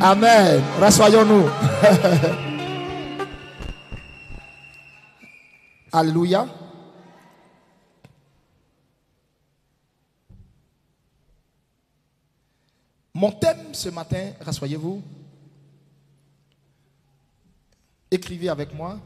Amen. Rassoyons-nous. Alléluia. Mon thème ce matin, rassoyez-vous. Écrivez avec moi.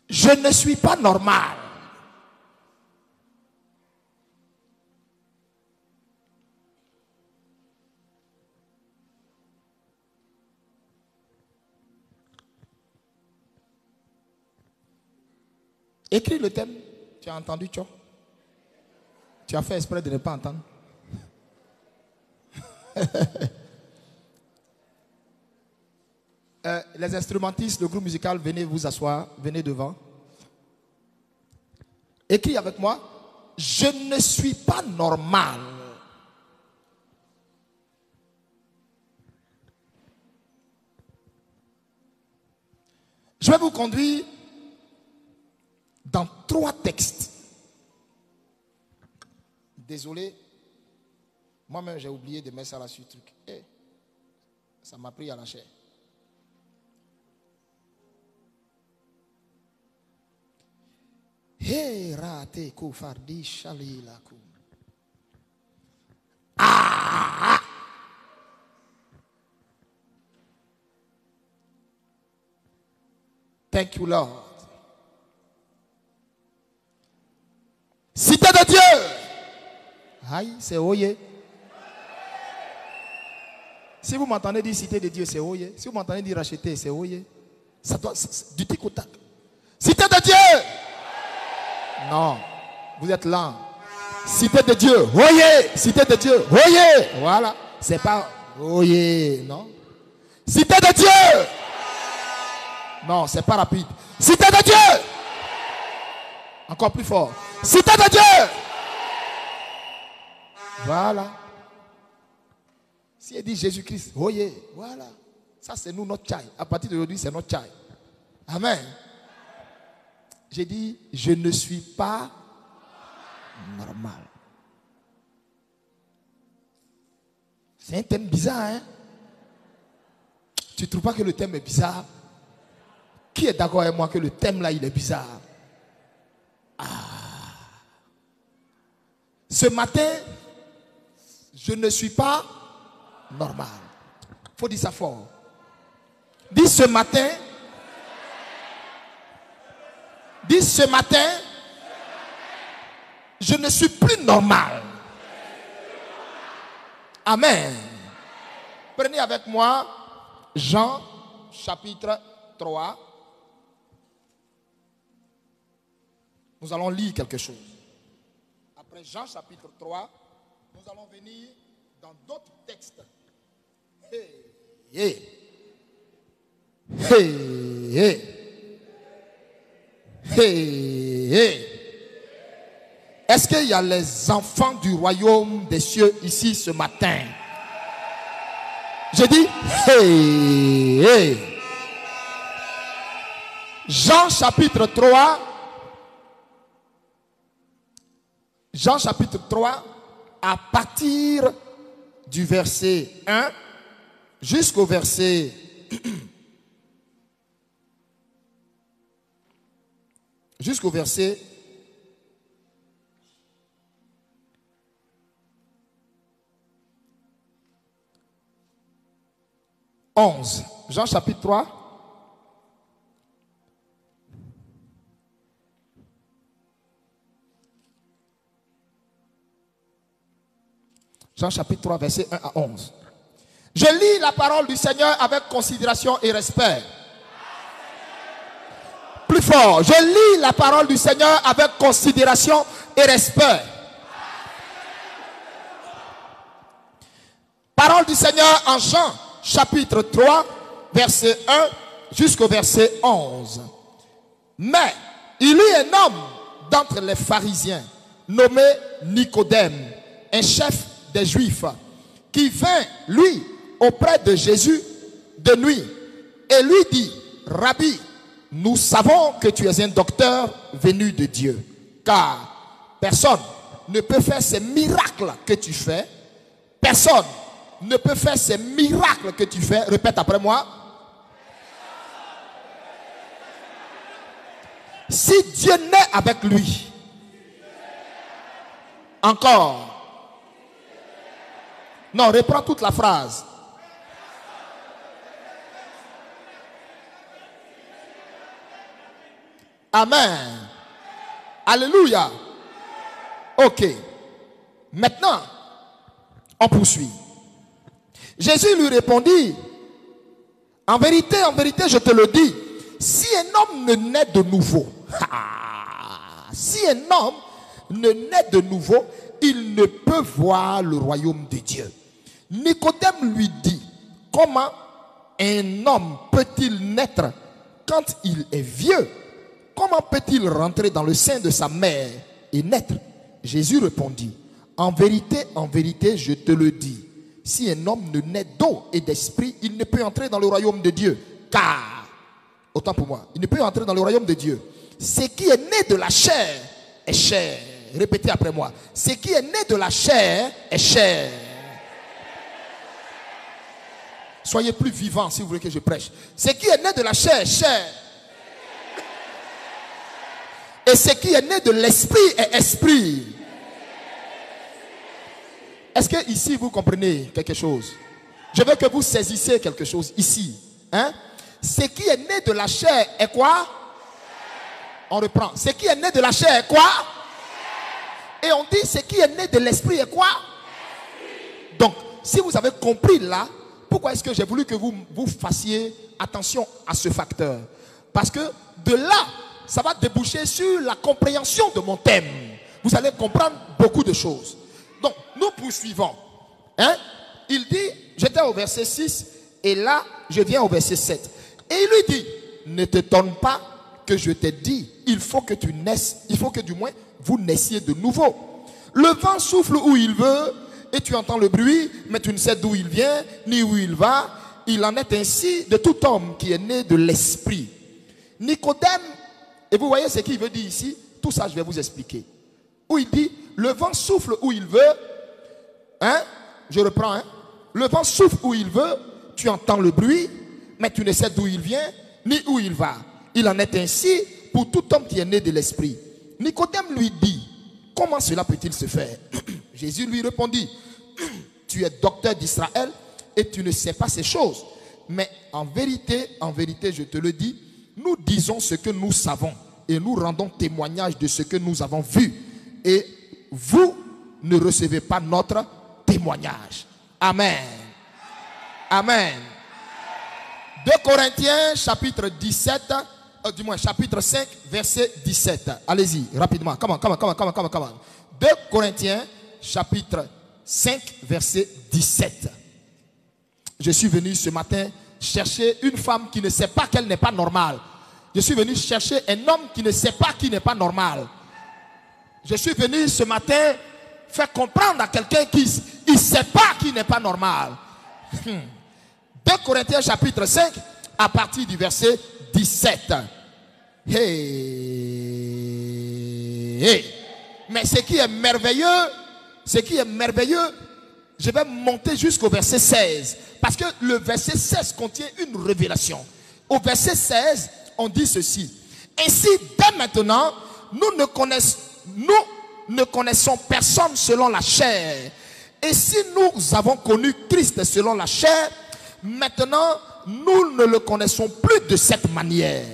Je ne suis pas normal. Écris le thème. Tu as entendu, Tcho? Tu as fait exprès de ne pas entendre. Les instrumentistes, le groupe musical, venez vous asseoir, venez devant. Écris avec moi. Je ne suis pas normal. Je vais vous conduire dans 3 textes. Désolé, moi-même j'ai oublié de mettre ça là sur le truc. Ça m'a pris à la chair. Thank you, Lord. Cité de Dieu. Aïe, c'est Oye. Si vous m'entendez dire cité de Dieu, c'est Oye. Si vous m'entendez dire racheter, c'est Oye. Ça doit du tic au tac. Cité de Dieu. Non, vous êtes lent. Cité de Dieu. Oye. Cité de Dieu. Oye. Voilà. C'est pas Oye, non. Cité de Dieu. Non, c'est pas rapide. Cité de Dieu. Encore plus fort. Cité de Dieu. Voilà. Si elle dit Jésus-Christ, voyez, voilà. Ça c'est nous, notre chai. À partir d'aujourd'hui, c'est notre chai. Amen. J'ai dit, je ne suis pas normal. C'est un thème bizarre, hein? Tu ne trouves pas que le thème est bizarre? Qui est d'accord avec moi que le thème là, il est bizarre? Ce matin, je ne suis pas normal. Il faut dire ça fort. Dis ce matin. Dis ce matin. Je ne suis plus normal. Amen. Prenez avec moi Jean chapitre 3. Nous allons lire quelque chose. Après Jean chapitre 3, nous allons venir dans d'autres textes. Est-ce qu'il y a les enfants du royaume des cieux ici ce matin? J'ai dit Jean chapitre 3. Jean chapitre 3, à partir du verset 1 jusqu'au verset 11. Jean chapitre 3. Jean chapitre 3, verset 1 à 11. Je lis la parole du Seigneur avec considération et respect. Plus fort. Je lis la parole du Seigneur avec considération et respect. Parole du Seigneur en Jean, chapitre 3, verset 1 jusqu'au verset 11. Mais il y eut un homme d'entre les pharisiens, nommé Nicodème, un chef des Juifs, qui vint, lui, auprès de Jésus de nuit, et lui dit, Rabbi, nous savons que tu es un docteur venu de Dieu, car personne ne peut faire ces miracles que tu fais. Personne ne peut faire ces miracles que tu fais. Répète après moi. Si Dieu naît avec lui. Encore. Non, reprends toute la phrase. Amen. Alléluia. Ok. Maintenant, on poursuit. Jésus lui répondit, en vérité, je te le dis, si un homme ne naît de nouveau, si un homme ne naît de nouveau, il ne peut voir le royaume de Dieu. Nicodème lui dit, comment un homme peut-il naître quand il est vieux? Comment peut-il rentrer dans le sein de sa mère et naître? Jésus répondit, en vérité, je te le dis, si un homme ne naît d'eau et d'esprit, il ne peut entrer dans le royaume de Dieu. Car, autant pour moi, il ne peut entrer dans le royaume de Dieu. Ce qui est né de la chair est chair. Répétez après moi. Ce qui est né de la chair est chair. Soyez plus vivants si vous voulez que je prêche. Ce qui est né de la chair est chair. Et ce qui est né de l'esprit est esprit. Est-ce que ici vous comprenez quelque chose? Je veux que vous saisissiez quelque chose ici. Hein? Ce qui est né de la chair est quoi? On reprend. Ce qui est né de la chair est quoi? Et on dit ce qui est né de l'esprit est quoi? Donc, si vous avez compris là, pourquoi est-ce que j'ai voulu que vous fassiez attention à ce facteur? Parce que de là, ça va déboucher sur la compréhension de mon thème. Vous allez comprendre beaucoup de choses. Donc, nous poursuivons. Hein? Il dit, j'étais au verset 6, et là, je viens au verset 7. Et il lui dit, ne t'étonne pas que je t'ai dit, il faut que tu naisses, il faut que du moins vous naissiez de nouveau. Le vent souffle où il veut, et tu entends le bruit, mais tu ne sais d'où il vient, ni où il va. Il en est ainsi de tout homme qui est né de l'esprit. Nicodème, et vous voyez ce qu'il veut dire ici, tout ça je vais vous expliquer. Où il dit, le vent souffle où il veut, hein? Je reprends, hein? Le vent souffle où il veut, tu entends le bruit, mais tu ne sais d'où il vient, ni où il va. Il en est ainsi pour tout homme qui est né de l'esprit. Nicodème lui dit, comment cela peut-il se faire? Jésus lui répondit, tu es docteur d'Israël et tu ne sais pas ces choses. Mais en vérité, je te le dis, nous disons ce que nous savons et nous rendons témoignage de ce que nous avons vu. Et vous ne recevez pas notre témoignage. Amen. Amen. 2 Corinthiens chapitre 17, chapitre 5, verset 17. Allez-y, rapidement. Come on. 2 Corinthiens chapitre 5, verset 17. Je suis venu ce matin chercher une femme qui ne sait pas qu'elle n'est pas normale. Je suis venu chercher un homme qui ne sait pas qu'il n'est pas normal. Je suis venu ce matin faire comprendre à quelqu'un qui ne sait pas qu'il n'est pas normal. 2 Corinthiens chapitre 5 à partir du verset 17. Mais ce qui est merveilleux, je vais monter jusqu'au verset 16. Parce que le verset 16 contient une révélation. Au verset 16, on dit ceci. Ainsi, dès maintenant, nous ne connaissons personne selon la chair. Et si nous avons connu Christ selon la chair, maintenant, nous ne le connaissons plus de cette manière.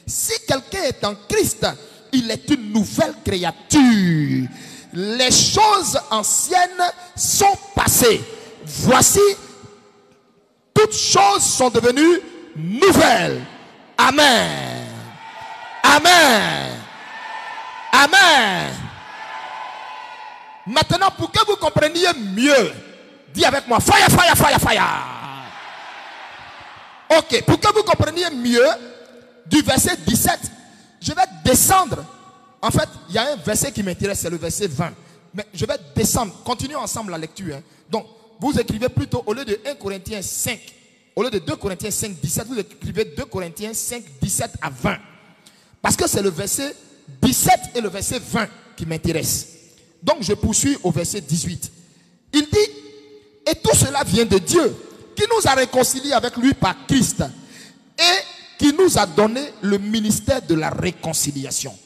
Si quelqu'un est en Christ, il est une nouvelle créature. Les choses anciennes sont passées. Voici, toutes choses sont devenues nouvelles. Amen. Amen. Amen. Maintenant, pour que vous compreniez mieux, dis avec moi, fire, fire, fire, fire. Ok, pour que vous compreniez mieux, du verset 17, je vais descendre. En fait, il y a un verset qui m'intéresse, c'est le verset 20. Mais je vais descendre. Continuons ensemble la lecture. Hein. Donc, vous écrivez plutôt, au lieu de 1 Corinthiens 5, au lieu de 2 Corinthiens 5, 17, vous écrivez 2 Corinthiens 5, 17 à 20. Parce que c'est le verset 17 et le verset 20 qui m'intéressent. Donc, je poursuis au verset 18. Il dit, et tout cela vient de Dieu, qui nous a réconciliés avec lui par Christ, et qui nous a donné le ministère de la réconciliation.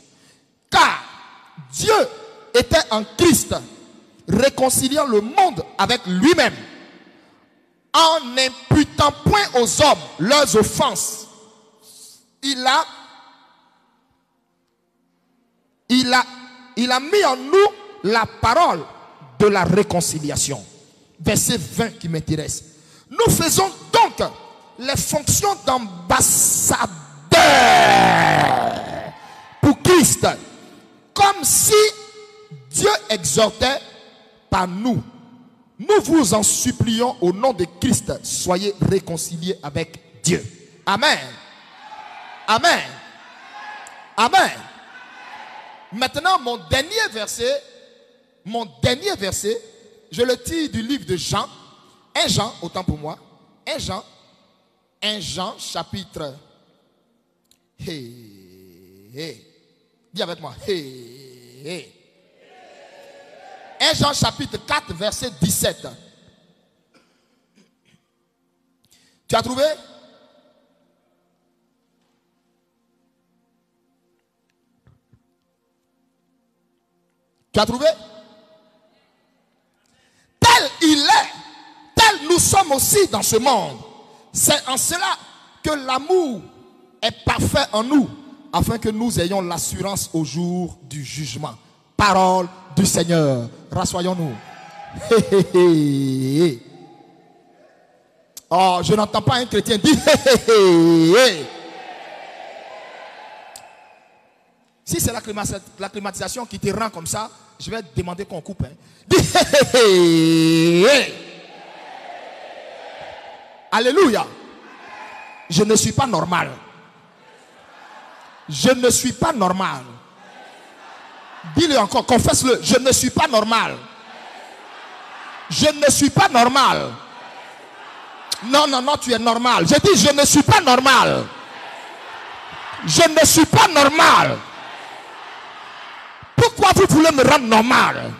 Car Dieu était en Christ, réconciliant le monde avec lui-même, en n'imputant point aux hommes leurs offenses. Il a mis en nous la parole de la réconciliation. Verset 20 qui m'intéresse. Nous faisons donc les fonctions d'ambassadeurs pour Christ, comme si Dieu exhortait par nous. Nous vous en supplions au nom de Christ, soyez réconciliés avec Dieu. Amen. Amen. Amen. Maintenant, mon dernier verset, je le tire du livre de Jean. 1 Jean, autant pour moi. 1 Jean chapitre. Dis avec moi. 1 Jean chapitre 4 verset 17. Tu as trouvé? Tu as trouvé? Tel il est, tel nous sommes aussi dans ce monde. C'est en cela que l'amour est parfait en nous, afin que nous ayons l'assurance au jour du jugement. Parole du Seigneur. Rassoyons-nous. Oh, je n'entends pas un chrétien dire Si c'est la climatisation qui te rend comme ça, je vais demander qu'on coupe. Hein. Alléluia. Je ne suis pas normal. Je ne suis pas normal. Dis-le encore, confesse-le. Je ne suis pas normal. Je ne suis pas normal. Non, non, non, tu es normal. Je dis, je ne suis pas normal. Je ne suis pas normal. Pourquoi vous voulez me rendre normal?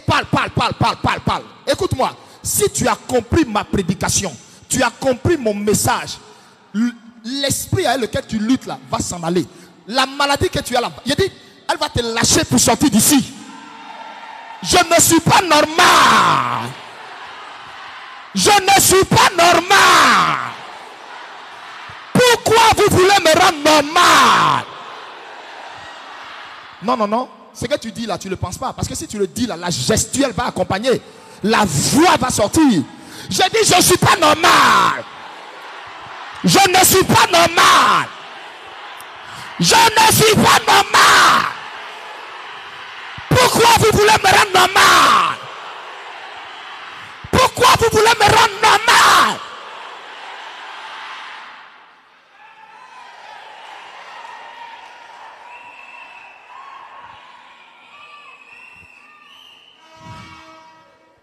Parle. Écoute-moi. Si tu as compris ma prédication, tu as compris mon message, l'esprit avec lequel tu luttes là va s'en aller. La maladie que tu as là, il dit, elle va te lâcher pour sortir d'ici. Je ne suis pas normal. Je ne suis pas normal. Pourquoi vous voulez me rendre normal? Non, non, non. Ce que tu dis là, tu ne le penses pas. Parce que si tu le dis là, la gestuelle va accompagner. La voix va sortir. J'ai dit, je ne suis pas normal. Je ne suis pas normal. Je ne suis pas normal. Pourquoi vous voulez me rendre normal? Pourquoi vous voulez me rendre normal?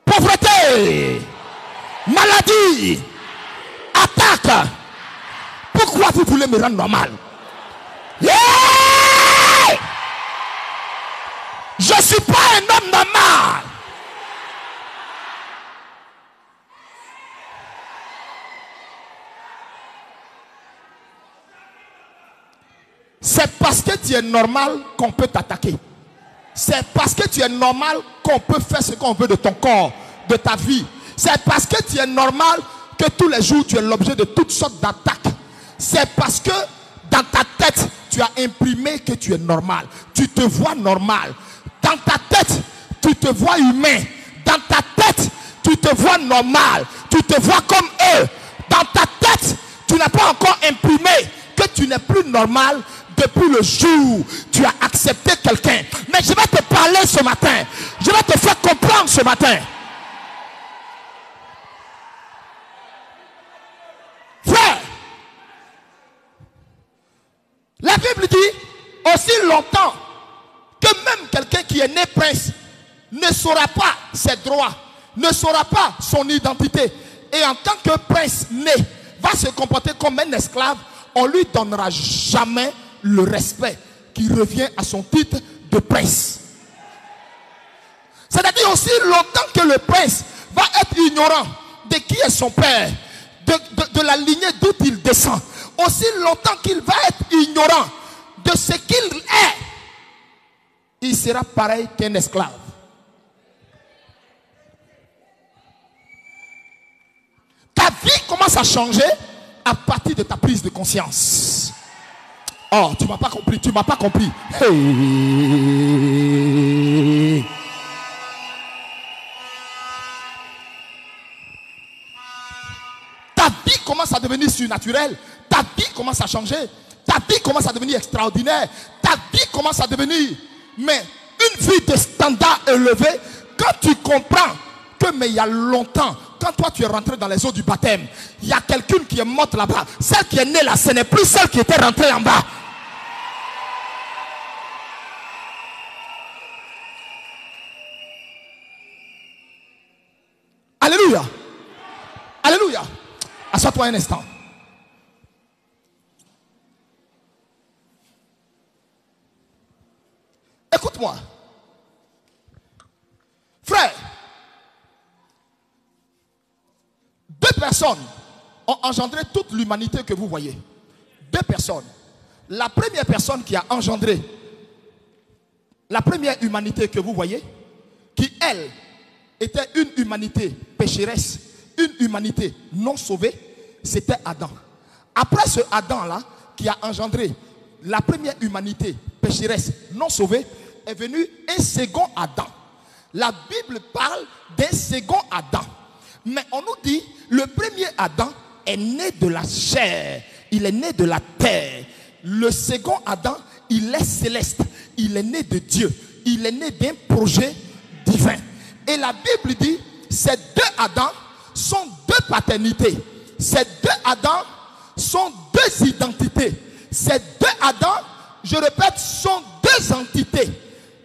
Pauvreté, maladie, attaque. Pourquoi vous voulez me rendre normal? Yeah! Je ne suis pas un homme normal. C'est parce que tu es normal qu'on peut t'attaquer. C'est parce que tu es normal qu'on peut faire ce qu'on veut de ton corps, de ta vie. C'est parce que tu es normal que tous les jours tu es l'objet de toutes sortes d'attaques. C'est parce que dans ta tête tu as imprimé que tu es normal. Tu te vois normal. Dans ta tête tu te vois humain. Dans ta tête tu te te vois normal, tu te vois comme eux. Dans ta tête, tu n'as pas encore imprimé que tu n'es plus normal depuis le jour où tu as accepté quelqu'un. Mais je vais te parler ce matin. Je vais te faire comprendre ce matin. Frère, la Bible dit aussi longtemps que même quelqu'un qui est né prince ne saura pas ses droits, ne saura pas son identité. Et en tant que prince né, va se comporter comme un esclave, on ne lui donnera jamais le respect qui revient à son titre de prince. C'est-à-dire aussi longtemps que le prince va être ignorant de qui est son père, de la lignée d'où il descend, aussi longtemps qu'il va être ignorant de ce qu'il est, il sera pareil qu'un esclave. Ta vie commence à changer à partir de ta prise de conscience. Oh, tu m'as pas compris, tu m'as pas compris. Hey. Ta vie commence à devenir surnaturelle. Ta vie commence à changer. Ta vie commence à devenir extraordinaire. Ta vie commence à devenir, mais une vie de standard élevé. Quand tu comprends que, mais il y a longtemps, quand toi tu es rentré dans les eaux du baptême, il y a quelqu'un qui est morte là-bas. Celle qui est née là, ce n'est plus celle qui était rentrée en bas. Alléluia. Alléluia. Assois-toi un instant. Écoute-moi. Frère, deux personnes ont engendré toute l'humanité que vous voyez. Deux personnes. La première personne qui a engendré la première humanité que vous voyez, qui elle était une humanité pécheresse, une humanité non sauvée, c'était Adam. Après ce Adam-là, qui a engendré la première humanité pécheresse non sauvée, est venu un second Adam. La Bible parle d'un second Adam. Mais on nous dit, le premier Adam est né de la chair, il est né de la terre. Le second Adam, il est céleste, il est né de Dieu, il est né d'un projet divin. Et la Bible dit, ces deux Adams sont deux paternités. Ces deux Adams sont deux identités. Ces deux Adams, je répète, sont deux entités.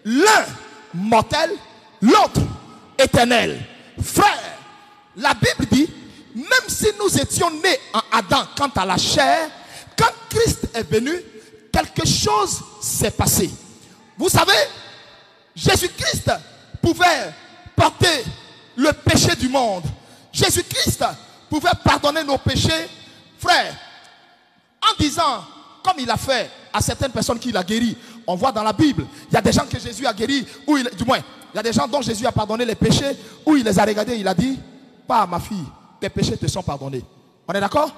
L'un mortel, l'autre éternel. Frère, la Bible dit, même si nous étions nés en Adam quant à la chair, quand Christ est venu, quelque chose s'est passé. Vous savez, Jésus-Christ pouvait porter le péché du monde. Jésus-Christ pouvait pardonner nos péchés. Frère, en disant, comme il a fait à certaines personnes qu'il a guéries, on voit dans la Bible, il y a des gens que Jésus a guéris, du moins, il y a des gens dont Jésus a pardonné les péchés, où il les a regardés, il a dit, pas ma fille, tes péchés te sont pardonnés. On est d'accord?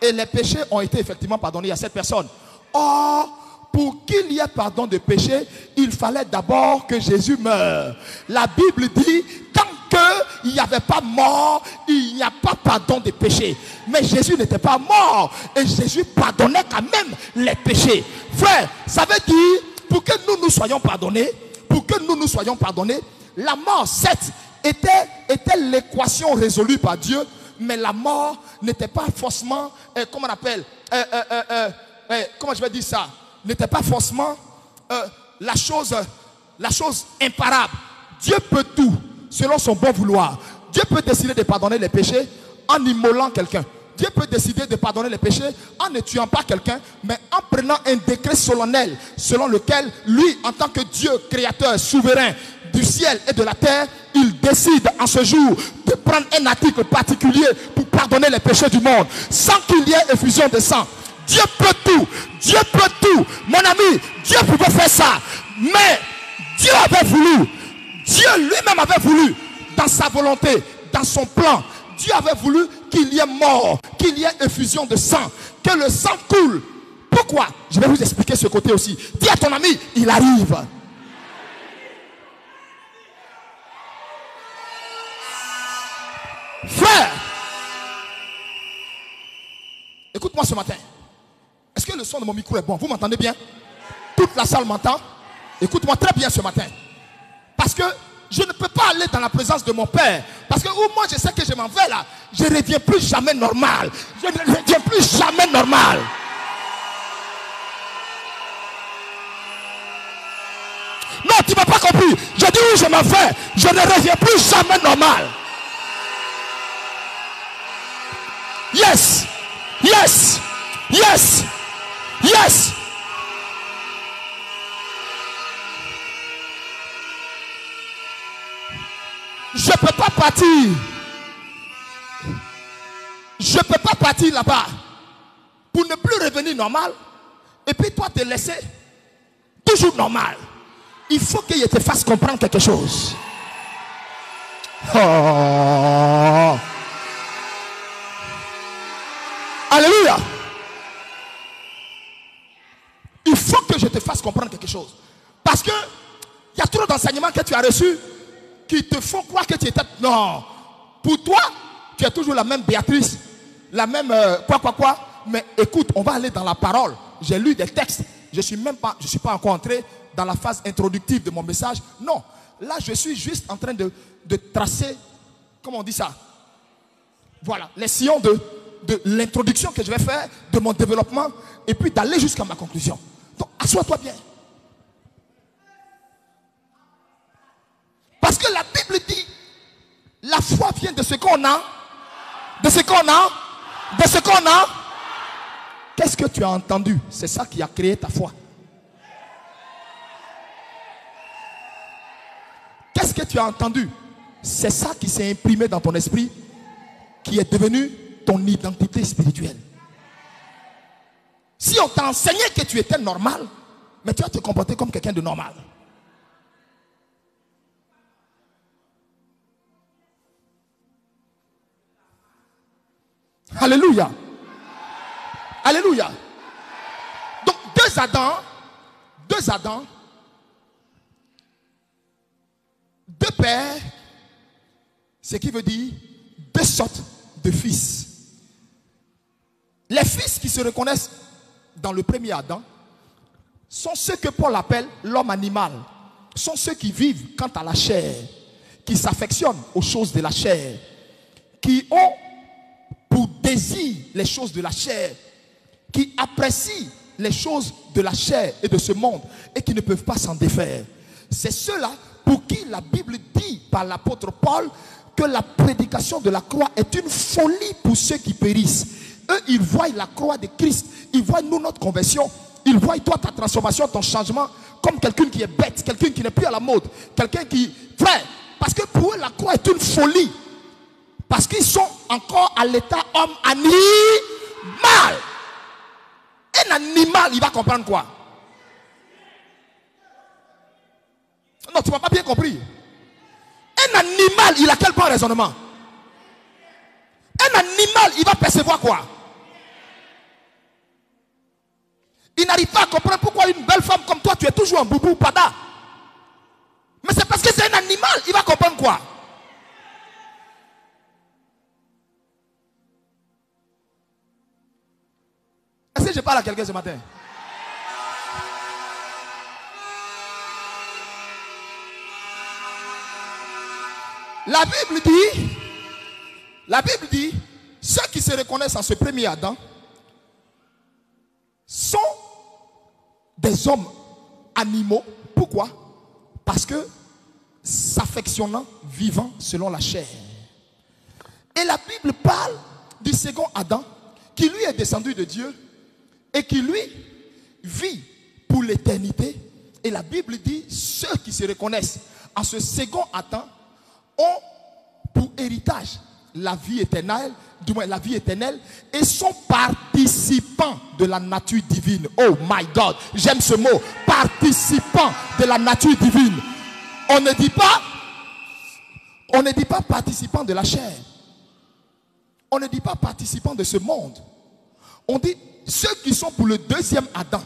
Et les péchés ont été effectivement pardonnés à cette personne. Or, pour qu'il y ait pardon de péché, il fallait d'abord que Jésus meure. La Bible dit, tant qu'il n'y avait pas mort, il n'y a pas pardon de péché. Mais Jésus n'était pas mort. Et Jésus pardonnait quand même les péchés. Frère, ça veut dire, pour que nous soyons pardonnés, la mort, certes, était l'équation résolue par Dieu, mais la mort n'était pas forcément, comment on appelle, comment je vais dire ça, n'était pas forcément la chose imparable. Dieu peut tout selon son bon vouloir. Dieu peut décider de pardonner les péchés en immolant quelqu'un. Dieu peut décider de pardonner les péchés en ne tuant pas quelqu'un, mais en prenant un décret solennel selon lequel lui, en tant que Dieu créateur souverain du ciel et de la terre, il décide en ce jour de prendre un article particulier pour pardonner les péchés du monde sans qu'il y ait effusion de sang. Dieu peut tout. Dieu peut tout. Mon ami, Dieu pouvait faire ça. Mais Dieu avait voulu. Dieu lui-même avait voulu, dans sa volonté, dans son plan, Dieu avait voulu qu'il y ait mort, qu'il y ait effusion de sang, que le sang coule. Pourquoi? Je vais vous expliquer ce côté aussi. Dis à ton ami, il arrive. Frère, écoute-moi ce matin. Est-ce que le son de mon micro est bon? Vous m'entendez bien? Toute la salle m'entend? Écoute-moi très bien ce matin. Parce que je ne peux pas aller dans la présence de mon Père. Parce que moi je sais que je m'en vais là. Je ne reviens plus jamais normal. Je ne reviens plus jamais normal. Non, tu ne m'as pas compris. Je dis où je m'en vais. Je ne reviens plus jamais normal. Yes. Yes. Yes. Yes. Je ne peux pas partir. Je ne peux pas partir là-bas pour ne plus revenir normal. Et puis toi te laisser toujours normal. Il faut qu'il te fasse comprendre quelque chose. Oh. Alléluia. Il faut que je te fasse comprendre quelque chose. Parce que il y a trop d'enseignements que tu as reçus qui te font croire que tu étais... Non. Pour toi, tu es toujours la même Béatrice. La même quoi. Mais écoute, on va aller dans la parole. J'ai lu des textes. Je ne suis pas encore entré dans la phase introductive de mon message. Non. Là, je suis juste en train de tracer, comment on dit ça? Voilà, les sillons de l'introduction que je vais faire, de mon développement, et puis d'aller jusqu'à ma conclusion. Donc, assois-toi bien. Parce que la Bible dit, la foi vient de ce qu'on a, de ce qu'on a, de ce qu'on a. Qu'est-ce que tu as entendu? C'est ça qui a créé ta foi. Qu'est-ce que tu as entendu? C'est ça qui s'est imprimé dans ton esprit, qui est devenu ton identité spirituelle. Si on t'a enseigné que tu étais normal, mais tu vas te comporter comme quelqu'un de normal. Alléluia. Alléluia. Donc deux Adams, deux pères, ce qui veut dire deux sortes de fils. Les fils qui se reconnaissent dans le premier Adam sont ceux que Paul appelle l'homme animal. Sont ceux qui vivent quant à la chair, qui s'affectionnent aux choses de la chair, qui ont pour désir les choses de la chair, qui apprécient les choses de la chair et de ce monde et qui ne peuvent pas s'en défaire. C'est ceux-là pour qui la Bible dit par l'apôtre Paul que la prédication de la croix est une folie pour ceux qui périssent. Eux, ils voient la croix de Christ, ils voient nous notre conversion, ils voient toi ta transformation, ton changement comme quelqu'un qui est bête, quelqu'un qui n'est plus à la mode, quelqu'un qui... Frère, parce que pour eux la croix est une folie. Parce qu'ils sont encore à l'état homme animal. Un animal, il va comprendre quoi? Non, tu ne m'as pas bien compris. Un animal, il a quel point de raisonnement? Un animal, il va percevoir quoi? Il n'arrive pas à comprendre pourquoi une belle femme comme toi, tu es toujours en boubou, pada. Mais c'est parce que c'est un animal, il va comprendre quoi? Est-ce que je parle à quelqu'un ce matin? La Bible dit, ceux qui se reconnaissent en ce premier Adam sont des hommes animaux. Pourquoi? Parce que s'affectionnant, vivant selon la chair. Et la Bible parle du second Adam qui lui est descendu de Dieu et qui lui vit pour l'éternité. Et la Bible dit, ceux qui se reconnaissent en ce second Adam ont pour héritage la vie éternelle, du moins la vie éternelle, et sont participants de la nature divine. Oh my God, j'aime ce mot, participants de la nature divine. On ne dit pas participants de la chair. On ne dit pas participants de ce monde. On dit ceux qui sont pour le deuxième Adam,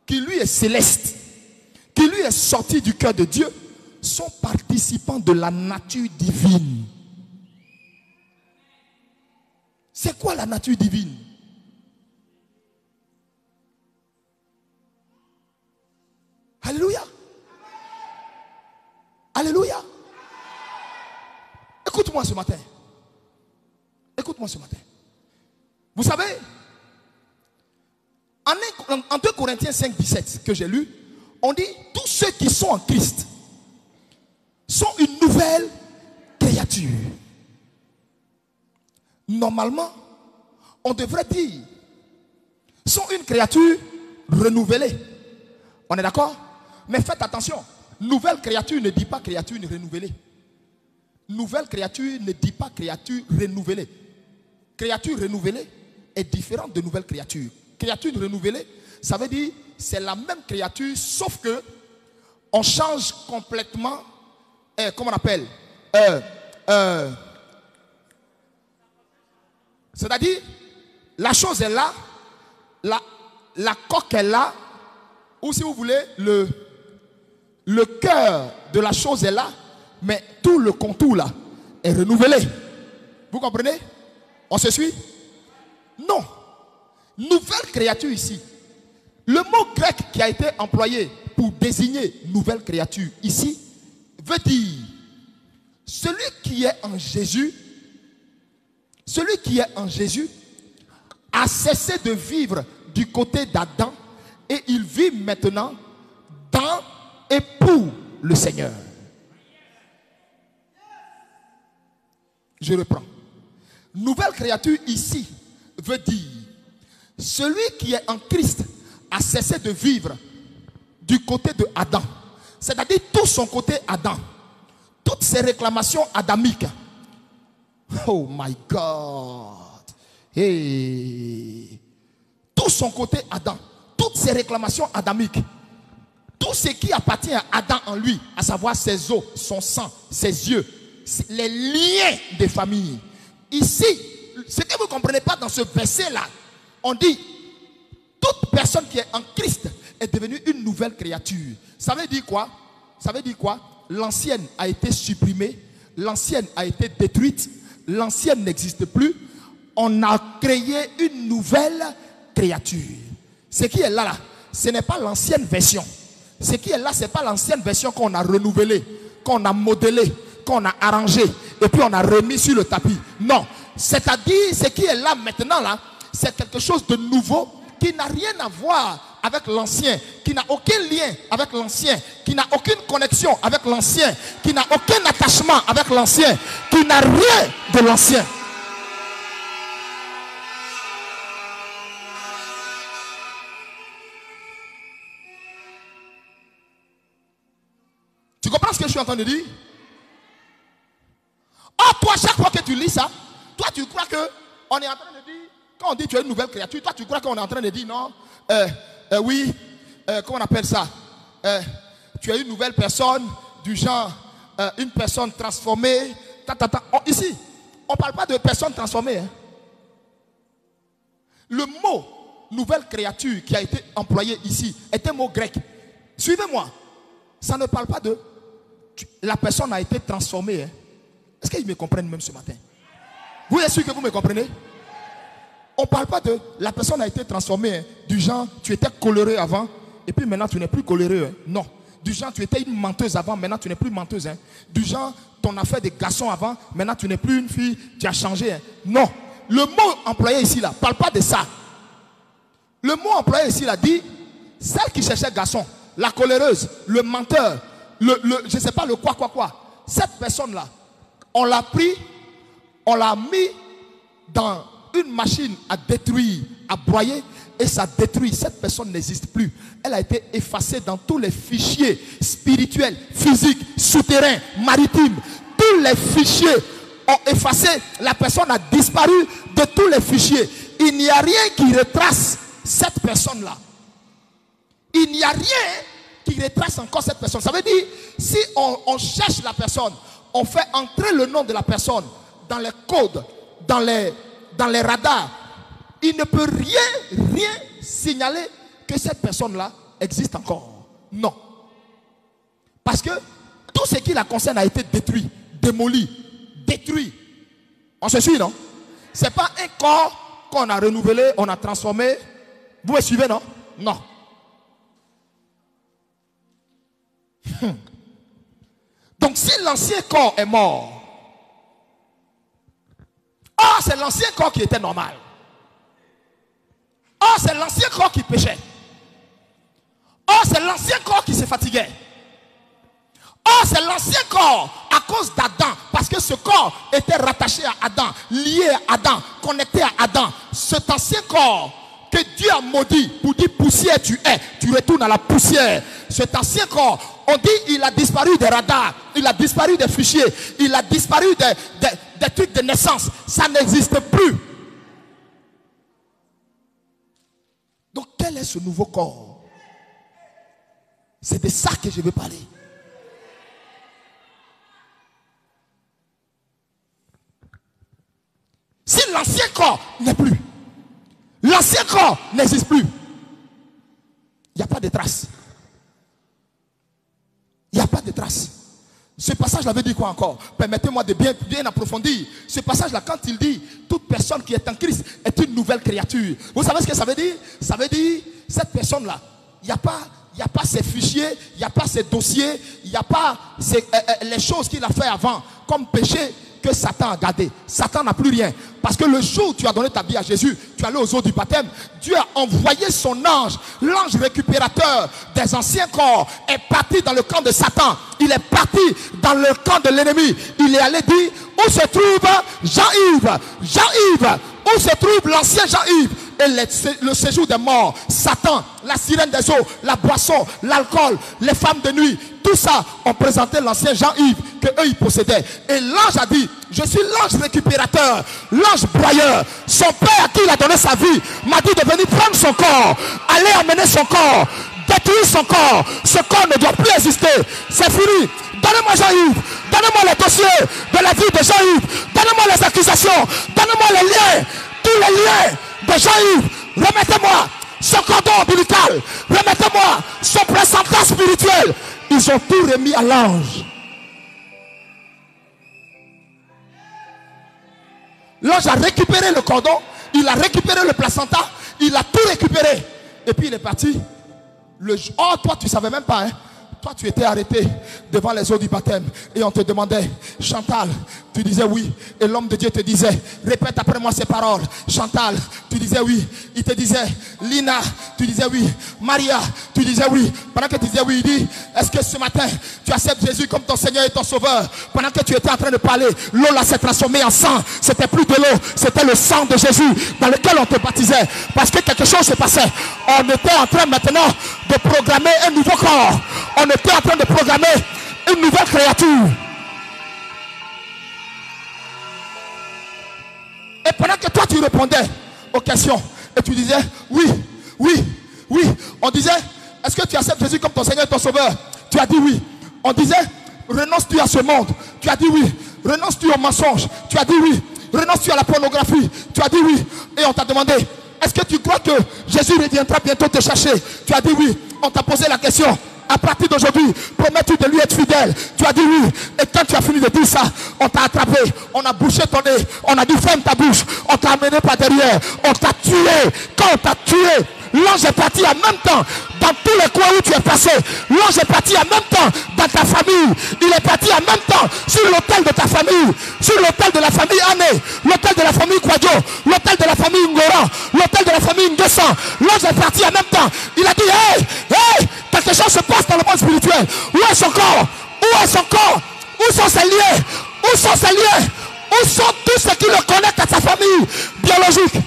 qui lui est céleste, qui lui est sorti du cœur de Dieu, sont participants de la nature divine. C'est quoi la nature divine? Alléluia. Alléluia. Écoute-moi ce matin. Écoute-moi ce matin. Vous savez, en 2 Corinthiens 5, 17 que j'ai lu, on dit tous ceux qui sont en Christ sont une nouvelle créature. Normalement, on devrait dire sont une créature renouvelée. On est d'accord? Mais faites attention, nouvelle créature ne dit pas créature renouvelée. Nouvelle créature ne dit pas créature renouvelée. Créature renouvelée est différente de nouvelle créature. Créature renouvelée, ça veut dire c'est la même créature, sauf que on change complètement, comment on appelle, c'est-à-dire la chose est là, la coque est là, ou si vous voulez, le cœur de la chose est là, mais tout le contour là est renouvelé. Vous comprenez? On se suit? Non. Nouvelle créature ici. Le mot grec qui a été employé pour désigner nouvelle créature ici veut dire celui qui est en Jésus, celui qui est en Jésus a cessé de vivre du côté d'Adam et il vit maintenant dans et pour le Seigneur. Je reprends. Nouvelle créature ici veut dire celui qui est en Christ a cessé de vivre du côté de Adam. C'est-à-dire tout son côté Adam. Toutes ses réclamations adamiques. Oh my God. Hey. Tout son côté Adam. Toutes ses réclamations adamiques. Tout ce qui appartient à Adam en lui, à savoir ses os, son sang, ses yeux, les liens de famille. Ici, ce que vous ne comprenez pas dans ce verset-là, on dit, toute personne qui est en Christ est devenue une nouvelle créature. Ça veut dire quoi? Ça veut dire quoi? L'ancienne a été supprimée, l'ancienne a été détruite, l'ancienne n'existe plus. On a créé une nouvelle créature. Ce qui est là, ce n'est pas l'ancienne version. Ce qui est là, ce n'est pas l'ancienne version qu'on a renouvelée, qu'on a modelée, qu'on a arrangée et puis on a remis sur le tapis. Non. C'est-à-dire, ce qui est là maintenant, là, c'est quelque chose de nouveau qui n'a rien à voir avec l'ancien, qui n'a aucun lien avec l'ancien, qui n'a aucune connexion avec l'ancien, qui n'a aucun attachement avec l'ancien, qui n'a rien de l'ancien. Tu comprends ce que je suis en train de dire? Oh, toi, chaque fois que tu lis ça, toi, tu crois que on est en train de dire, quand on dit tu es une nouvelle créature, toi, tu crois qu'on est en train de dire non, oui, comment on appelle ça? Tu es une nouvelle personne, du genre, une personne transformée. Ici, on ne parle pas de personne transformée. Hein. Le mot nouvelle créature qui a été employé ici est un mot grec. Suivez-moi. Ça ne parle pas de la personne a été transformée. Hein. Est-ce qu'ils me comprennent même ce matin? Vous êtes sûr que vous me comprenez? On ne parle pas de la personne a été transformée. Hein. Du genre, tu étais coléreux avant et puis maintenant tu n'es plus coléreux. Hein. Non. Du genre, tu étais une menteuse avant, maintenant tu n'es plus menteuse. Hein. Du genre, ton affaire des garçons avant, maintenant tu n'es plus une fille, tu as changé. Hein. Non. Le mot employé ici, là, ne parle pas de ça. Le mot employé ici, là, dit celle qui cherchait garçon, la coléreuse, le menteur, je ne sais pas le quoi. Cette personne-là, on l'a pris, on l'a mis dans une machine à détruire, à broyer, et ça détruit. Cette personne n'existe plus. Elle a été effacée dans tous les fichiers spirituels, physiques, souterrains, maritimes. Tous les fichiers ont effacé. La personne a disparu de tous les fichiers. Il n'y a rien qui retrace cette personne-là. Il n'y a rien qui retrace encore cette personne. Ça veut dire, si on cherche la personne, on fait entrer le nom de la personne dans les codes, dans les radars, il ne peut rien signaler que cette personne-là existe encore. Non. Parce que tout ce qui la concerne a été détruit, démoli, détruit. On se suit, non? Ce n'est pas un corps qu'on a renouvelé, on a transformé. Vous me suivez, non? Non. Donc si l'ancien corps est mort, c'est l'ancien corps qui était normal. C'est l'ancien corps qui péchait. C'est l'ancien corps qui se fatiguait. C'est l'ancien corps à cause d'Adam. Parce que ce corps était rattaché à Adam, lié à Adam, connecté à Adam. Cet ancien corps que Dieu a maudit pour dire poussière tu es, tu retournes à la poussière. Cet ancien corps, on dit il a disparu des radars, il a disparu des fichiers, il a disparu des trucs de naissance. Ça n'existe plus. Donc quel est ce nouveau corps? C'est de ça que je veux parler. Si l'ancien corps n'est plus, l'ancien corps n'existe plus, il n'y a pas de traces. Il n'y a pas de traces. Ce passage-là veut dire quoi encore? Permettez-moi de bien approfondir. Ce passage-là, quand il dit toute personne qui est en Christ est une nouvelle créature. Vous savez ce que ça veut dire? Ça veut dire cette personne-là, il n'y a pas ses fichiers, il n'y a pas ses dossiers, il n'y a pas les choses qu'il a fait avant comme péché que Satan a gardé. Satan n'a plus rien. Parce que le jour où tu as donné ta vie à Jésus, tu es allé aux eaux du baptême, Dieu a envoyé son ange, l'ange récupérateur des anciens corps, est parti dans le camp de Satan. Il est parti dans le camp de l'ennemi. Il est allé dire, où se trouve Jean-Yves? Jean-Yves, où se trouve l'ancien Jean-Yves? Et le séjour des morts, Satan, la sirène des eaux, la boisson, l'alcool, les femmes de nuit, tout ça, ont présenté l'ancien Jean-Yves que eux ils possédaient. Et l'ange a dit, je suis l'ange récupérateur, l'ange broyeur. Son père à qui il a donné sa vie m'a dit de venir prendre son corps, aller emmener son corps, détruire son corps. Ce corps ne doit plus exister. C'est fini. Donnez-moi Jean-Yves, donnez-moi les dossiers de la vie de Jean-Yves, donnez-moi les accusations, donnez-moi les liens, tous les liens de Jean-Yves. Remettez-moi son cordon ombilical, remettez-moi son présentant spirituel. Ils ont tout remis à l'ange. L'ange a récupéré le cordon, il a récupéré le placenta, il a tout récupéré. Et puis il est parti. Oh, toi tu ne savais même pas, hein? Toi tu étais arrêté devant les eaux du baptême et on te demandait, Chantal, tu disais oui. Et l'homme de Dieu te disait, répète après moi ces paroles. Chantal, tu disais oui. Il te disait, Lina, tu disais oui. Maria, tu disais oui. Pendant que tu disais oui, il dit, est-ce que ce matin tu acceptes Jésus comme ton Seigneur et ton Sauveur? Pendant que tu étais en train de parler, l'eau là s'est transformée en sang. C'était plus de l'eau, c'était le sang de Jésus dans lequel on te baptisait. Parce que quelque chose se passait. On était en train maintenant de programmer un nouveau corps. On était en train de programmer une nouvelle créature. Et pendant que toi tu répondais aux questions et tu disais oui, oui, oui, on disait, est-ce que tu acceptes Jésus comme ton Seigneur et ton Sauveur? Tu as dit oui. On disait, renonces-tu à ce monde? Tu as dit oui. Renonces-tu au mensonge? Tu as dit oui. Renonces-tu à la pornographie? Tu as dit oui. Et on t'a demandé, est-ce que tu crois que Jésus reviendra bientôt te chercher? Tu as dit oui. On t'a posé la question, à partir d'aujourd'hui, promets-tu de lui être fidèle? Tu as dit oui. Et quand tu as fini de dire ça, on t'a attrapé, on a bouché ton nez, on a dit ferme ta bouche, on t'a amené par derrière, on t'a tué. Quand on t'a tué, l'ange est parti en même temps dans tous les coins où tu es passé. L'ange est parti en même temps dans ta famille. Il est parti en même temps sur l'autel de ta famille, sur l'autel de la famille Ané, l'autel de la famille Kwadjo, l'autel de la famille Ngora, l'autel de la famille Ngesan. L'ange est parti en même temps. Il a dit, hey, hey, quelque chose se passe dans le monde spirituel. Où est son corps? Où est son corps? Où sont ses liens? Où sont ses liens? Où sont tous ceux qui le connectent à sa famille biologique?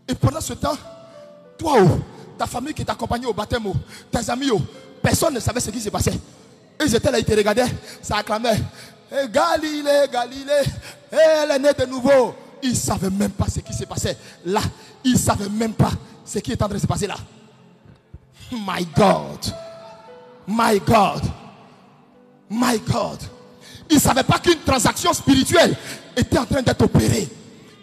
Et pendant ce temps, toi, ta famille qui t'accompagnait au baptême, tes amis, personne ne savait ce qui se passait. Ils étaient là, ils te regardaient, ça acclamait. Eh, Galilée, Galilée, elle est née de nouveau. Ils ne savaient même pas ce qui se passait là. Ils ne savaient même pas ce qui est en train de se passer là. My God. My God. My God. Ils ne savaient pas qu'une transaction spirituelle était en train d'être opérée.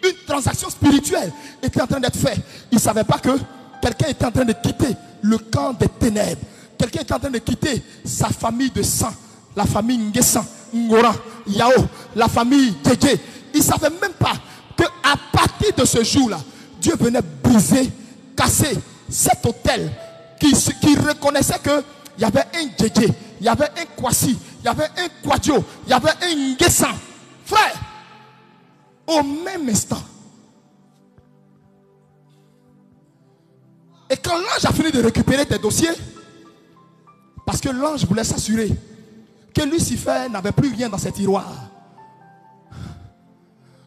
Une transaction spirituelle était en train d'être faite. Il ne savait pas que quelqu'un était en train de quitter le camp des ténèbres. Quelqu'un était en train de quitter sa famille de sang. La famille Nguessan, Ngora, Yao, la famille Djedje. Il ne savait même pas qu'à partir de ce jour-là, Dieu venait briser, casser cet hôtel qui reconnaissait qu'il y avait un Djedje, il y avait un Kwasi, il y avait un Kwadjo, il y avait un Nguessan. Frère, au même instant. Et quand l'ange a fini de récupérer tes dossiers, parce que l'ange voulait s'assurer que Lucifer n'avait plus rien dans ses tiroirs.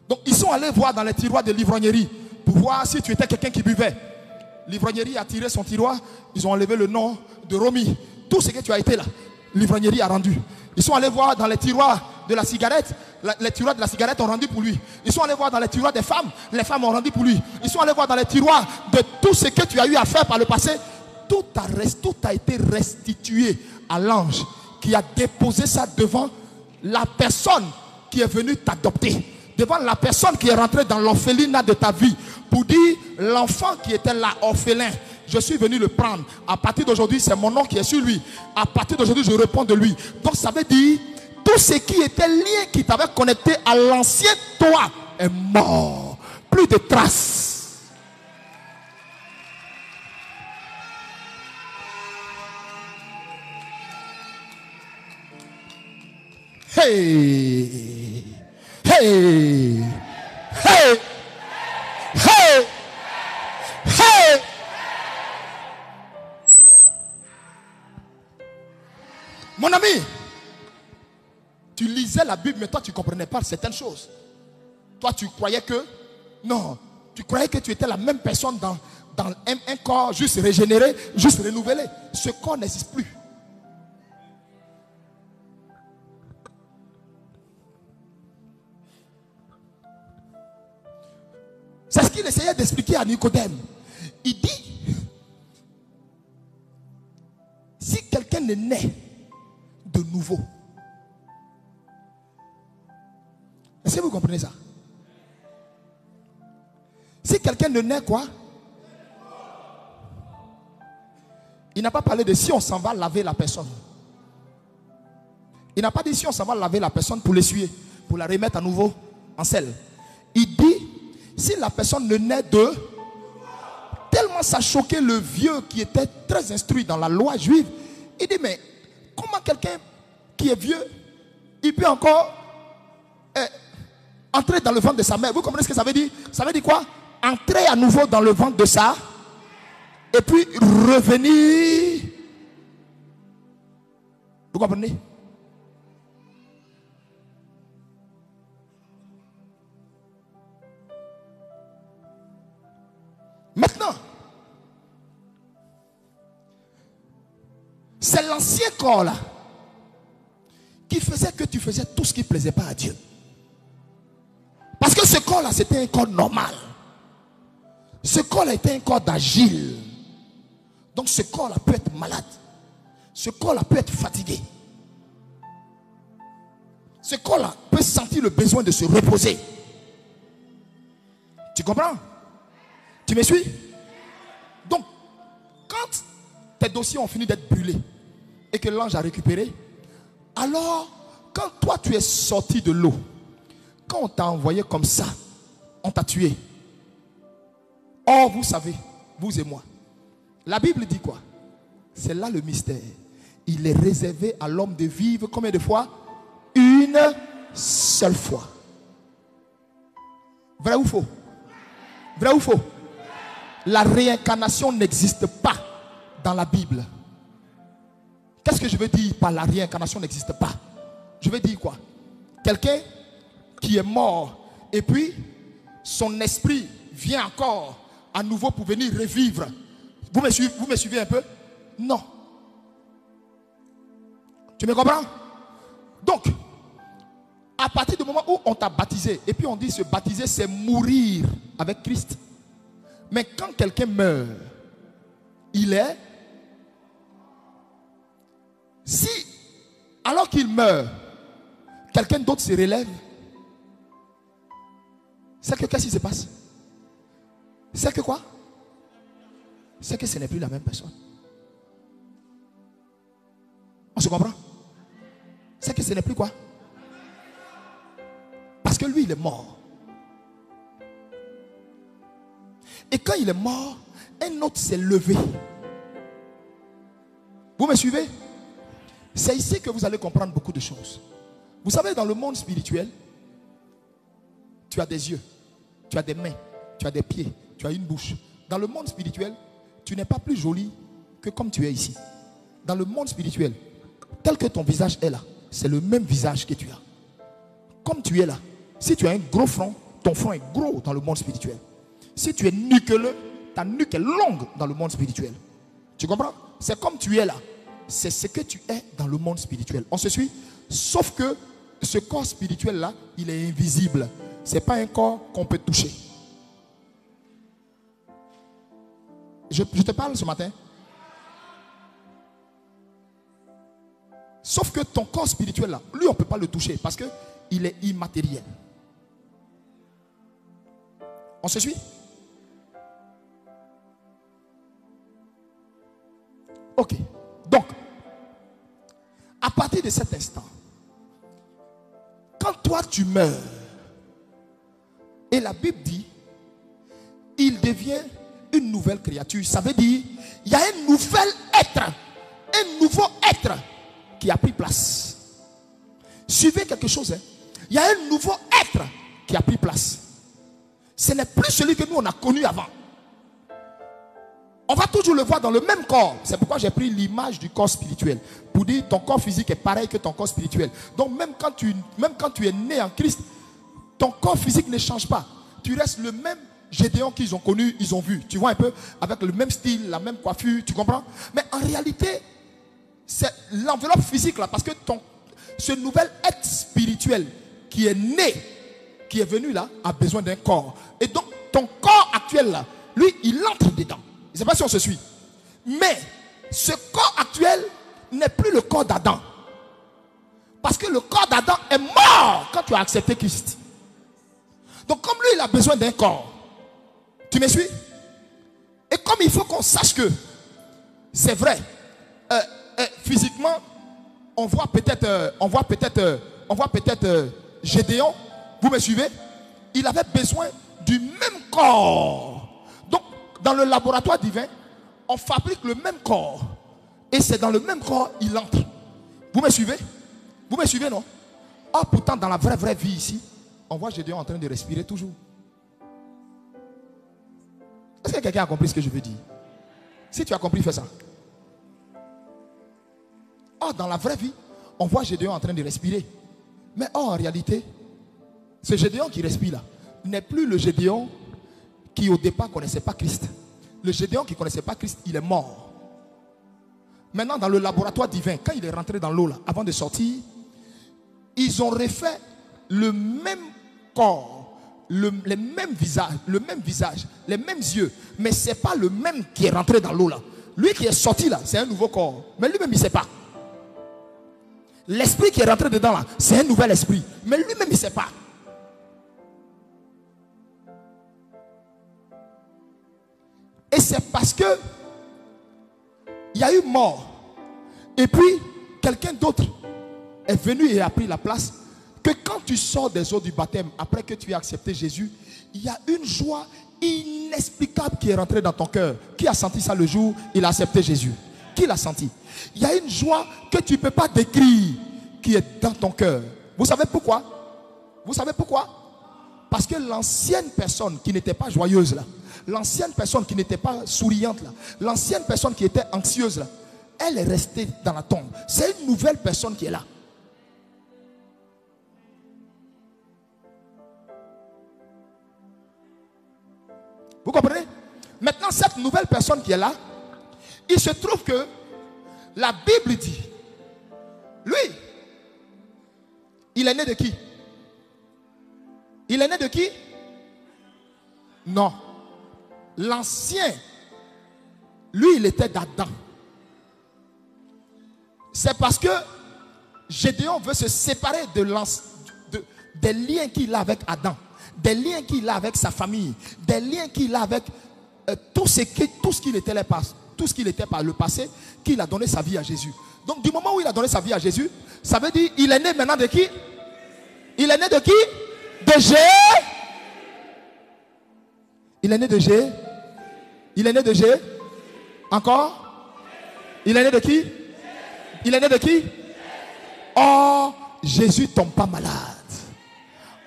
Donc ils sont allés voir dans les tiroirs de l'ivrognerie pour voir si tu étais quelqu'un qui buvait. L'ivrognerie a tiré son tiroir, ils ont enlevé le nom de Romy. Tout ce que tu as été là, l'ivrognerie a rendu. Ils sont allés voir dans les tiroirs de la cigarette, les tiroirs de la cigarette ont rendu pour lui. Ils sont allés voir dans les tiroirs des femmes, les femmes ont rendu pour lui. Ils sont allés voir dans les tiroirs de tout ce que tu as eu à faire par le passé. Tout a été restitué à l'ange qui a déposé ça devant la personne qui est venue t'adopter, devant la personne qui est rentrée dans l'orphelinat de ta vie, pour dire l'enfant qui était là, orphelin, je suis venu le prendre. À partir d'aujourd'hui, c'est mon nom qui est sur lui. À partir d'aujourd'hui, je réponds de lui. Donc ça veut dire, tout ce qui était lié, qui t'avait connecté à l'ancien toi, est mort. Plus de traces. Hey, hey, hey, hey, hey. Mon ami, tu lisais la Bible, mais toi tu ne comprenais pas certaines choses. Toi tu croyais que, non, tu croyais que tu étais la même personne dans un corps juste régénéré, juste renouvelé. Ce corps n'existe plus. C'est ce qu'il essayait d'expliquer à Nicodème. Il dit, si quelqu'un ne naît de nouveau, est-ce que vous comprenez ça? Si quelqu'un ne naît quoi? Il n'a pas parlé de si on s'en va laver la personne. Il n'a pas dit si on s'en va laver la personne pour l'essuyer, pour la remettre à nouveau en selle. Il dit, si la personne ne naît de... Tellement ça choquait le vieux qui était très instruit dans la loi juive. Il dit, mais comment quelqu'un qui est vieux, il peut encore entrer dans le ventre de sa mère? Vous comprenez ce que ça veut dire? Ça veut dire quoi? Entrer à nouveau dans le ventre de ça et puis revenir. Vous comprenez? Maintenant, c'est l'ancien corps là qui faisait que tu faisais tout ce qui ne plaisait pas à Dieu. Parce que ce corps là, c'était un corps normal. Ce corps là était un corps d'agile. Donc ce corps là peut être malade. Ce corps là peut être fatigué. Ce corps là peut sentir le besoin de se reposer. Tu comprends? Tu me suis? Donc, quand tes dossiers ont fini d'être brûlés et que l'ange a récupéré, alors, quand toi tu es sorti de l'eau, quand on t'a envoyé comme ça, on t'a tué. Or, vous savez, vous et moi, la Bible dit quoi? C'est là le mystère. Il est réservé à l'homme de vivre combien de fois? Une seule fois. Vrai ou faux? Vrai ou faux? La réincarnation n'existe pas dans la Bible. Qu'est-ce que je veux dire par la réincarnation n'existe pas? Je veux dire quoi? Quelqu'un qui est mort et puis son esprit vient encore à nouveau pour venir revivre. Vous me suivez un peu? Non. Tu me comprends? Donc, à partir du moment où on t'a baptisé, et puis on dit se baptiser, c'est mourir avec Christ. Mais quand quelqu'un meurt, il est... Si, alors qu'il meurt, quelqu'un d'autre se relève, c'est que qu'est-ce qui se passe? C'est que quoi? C'est que ce n'est plus la même personne. On se comprend? C'est que ce n'est plus quoi? Parce que lui, il est mort. Et quand il est mort, un autre s'est levé. Vous me suivez? C'est ici que vous allez comprendre beaucoup de choses. Vous savez, dans le monde spirituel, tu as des yeux, tu as des mains, tu as des pieds, tu as une bouche. Dans le monde spirituel, tu n'es pas plus joli que comme tu es ici. Dans le monde spirituel, tel que ton visage est là, c'est le même visage que tu as. Comme tu es là, si tu as un gros front, ton front est gros dans le monde spirituel. Si tu es nuqueleux, ta nuque est longue dans le monde spirituel. Tu comprends? C'est comme tu es là. C'est ce que tu es dans le monde spirituel. On se suit? Sauf que ce corps spirituel là, il est invisible. Ce n'est pas un corps qu'on peut toucher. Je te parle ce matin. Sauf que ton corps spirituel là, lui on ne peut pas le toucher parce qu'il est immatériel. On se suit? Ok. Donc, à partir de cet instant, quand toi tu meurs, et la Bible dit, il devient une nouvelle créature. Ça veut dire, il y a un nouvel être, un nouveau être qui a pris place. Suivez quelque chose. Hein? Il y a un nouveau être qui a pris place. Ce n'est plus celui que nous on a connu avant. On va toujours le voir dans le même corps. C'est pourquoi j'ai pris l'image du corps spirituel. Pour dire ton corps physique est pareil que ton corps spirituel. Donc même quand tu es né en Christ, ton corps physique ne change pas. Tu restes le même Gédéon qu'ils ont connu, ils ont vu. Tu vois un peu, avec le même style, la même coiffure, tu comprends? Mais en réalité, c'est l'enveloppe physique là. Parce que ce nouvel être spirituel qui est né, qui est venu là, a besoin d'un corps. Et donc ton corps actuel là, lui, il entre dedans. Je ne sais pas si on se suit. Mais ce corps actuel n'est plus le corps d'Adam. Parce que le corps d'Adam est mort quand tu as accepté Christ. Donc comme lui, il a besoin d'un corps. Tu me suis? Et comme il faut qu'on sache que c'est vrai, physiquement, on voit peut-être Gédéon, vous me suivez? Il avait besoin du même corps. Donc, dans le laboratoire divin, on fabrique le même corps. Et c'est dans le même corps il entre. Vous me suivez? Vous me suivez, non? Or, pourtant, dans la vraie vie ici, on voit Gédéon en train de respirer toujours. Est-ce que quelqu'un a compris ce que je veux dire? Si tu as compris, fais ça. Or, dans la vraie vie, on voit Gédéon en train de respirer. Mais or, en réalité, ce Gédéon qui respire là n'est plus le Gédéon qui au départ ne connaissait pas Christ. Le Gédéon qui ne connaissait pas Christ, il est mort. Maintenant, dans le laboratoire divin, quand il est rentré dans l'eau là, avant de sortir, ils ont refait le même corps, le même visage, les mêmes yeux. Mais ce n'est pas le même qui est rentré dans l'eau là. Lui qui est sorti là, c'est un nouveau corps. Mais lui-même, il ne sait pas. L'esprit qui est rentré dedans là, c'est un nouvel esprit. Mais lui-même, il ne sait pas. Et c'est parce que il y a eu mort. Et puis, quelqu'un d'autre est venu et a pris la place. Que quand tu sors des eaux du baptême, après que tu aies accepté Jésus, il y a une joie inexplicable qui est rentrée dans ton cœur. Qui a senti ça le jour où il a accepté Jésus? Qui l'a senti? Il y a une joie que tu ne peux pas décrire qui est dans ton cœur. Vous savez pourquoi? Vous savez pourquoi? Parce que l'ancienne personne qui n'était pas joyeuse là, l'ancienne personne qui n'était pas souriante là, l'ancienne personne qui était anxieuse là, elle est restée dans la tombe. C'est une nouvelle personne qui est là. Vous comprenez? Maintenant, cette nouvelle personne qui est là, il se trouve que la Bible dit, lui, il est né de qui? Il est né de qui? Non. L'ancien, lui, il était d'Adam. C'est parce que Gédéon veut se séparer des liens qu'il a avec Adam. des liens qu'il a avec sa famille, des liens qu'il a avec tout ce qu'il était par le passé, qu'il a donné sa vie à Jésus. Donc du moment où il a donné sa vie à Jésus, ça veut dire il est né maintenant de qui? Il est né de qui? De G. Il est né de G. Il est né de G. Encore? Il est né de qui? Il est né de qui? Oh, Jésus ne tombe pas malade.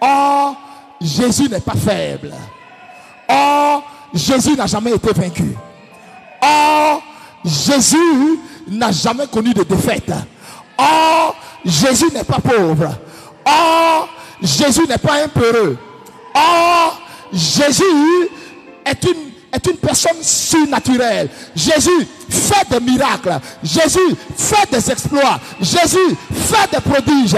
Oh, Jésus n'est pas faible. Oh, Jésus n'a jamais été vaincu. Oh, Jésus n'a jamais connu de défaite. Oh, Jésus n'est pas pauvre. Oh, Jésus n'est pas un peureux. Oh, Jésus est une personne surnaturelle. Jésus fait des miracles. Jésus fait des exploits. Jésus fait des prodiges.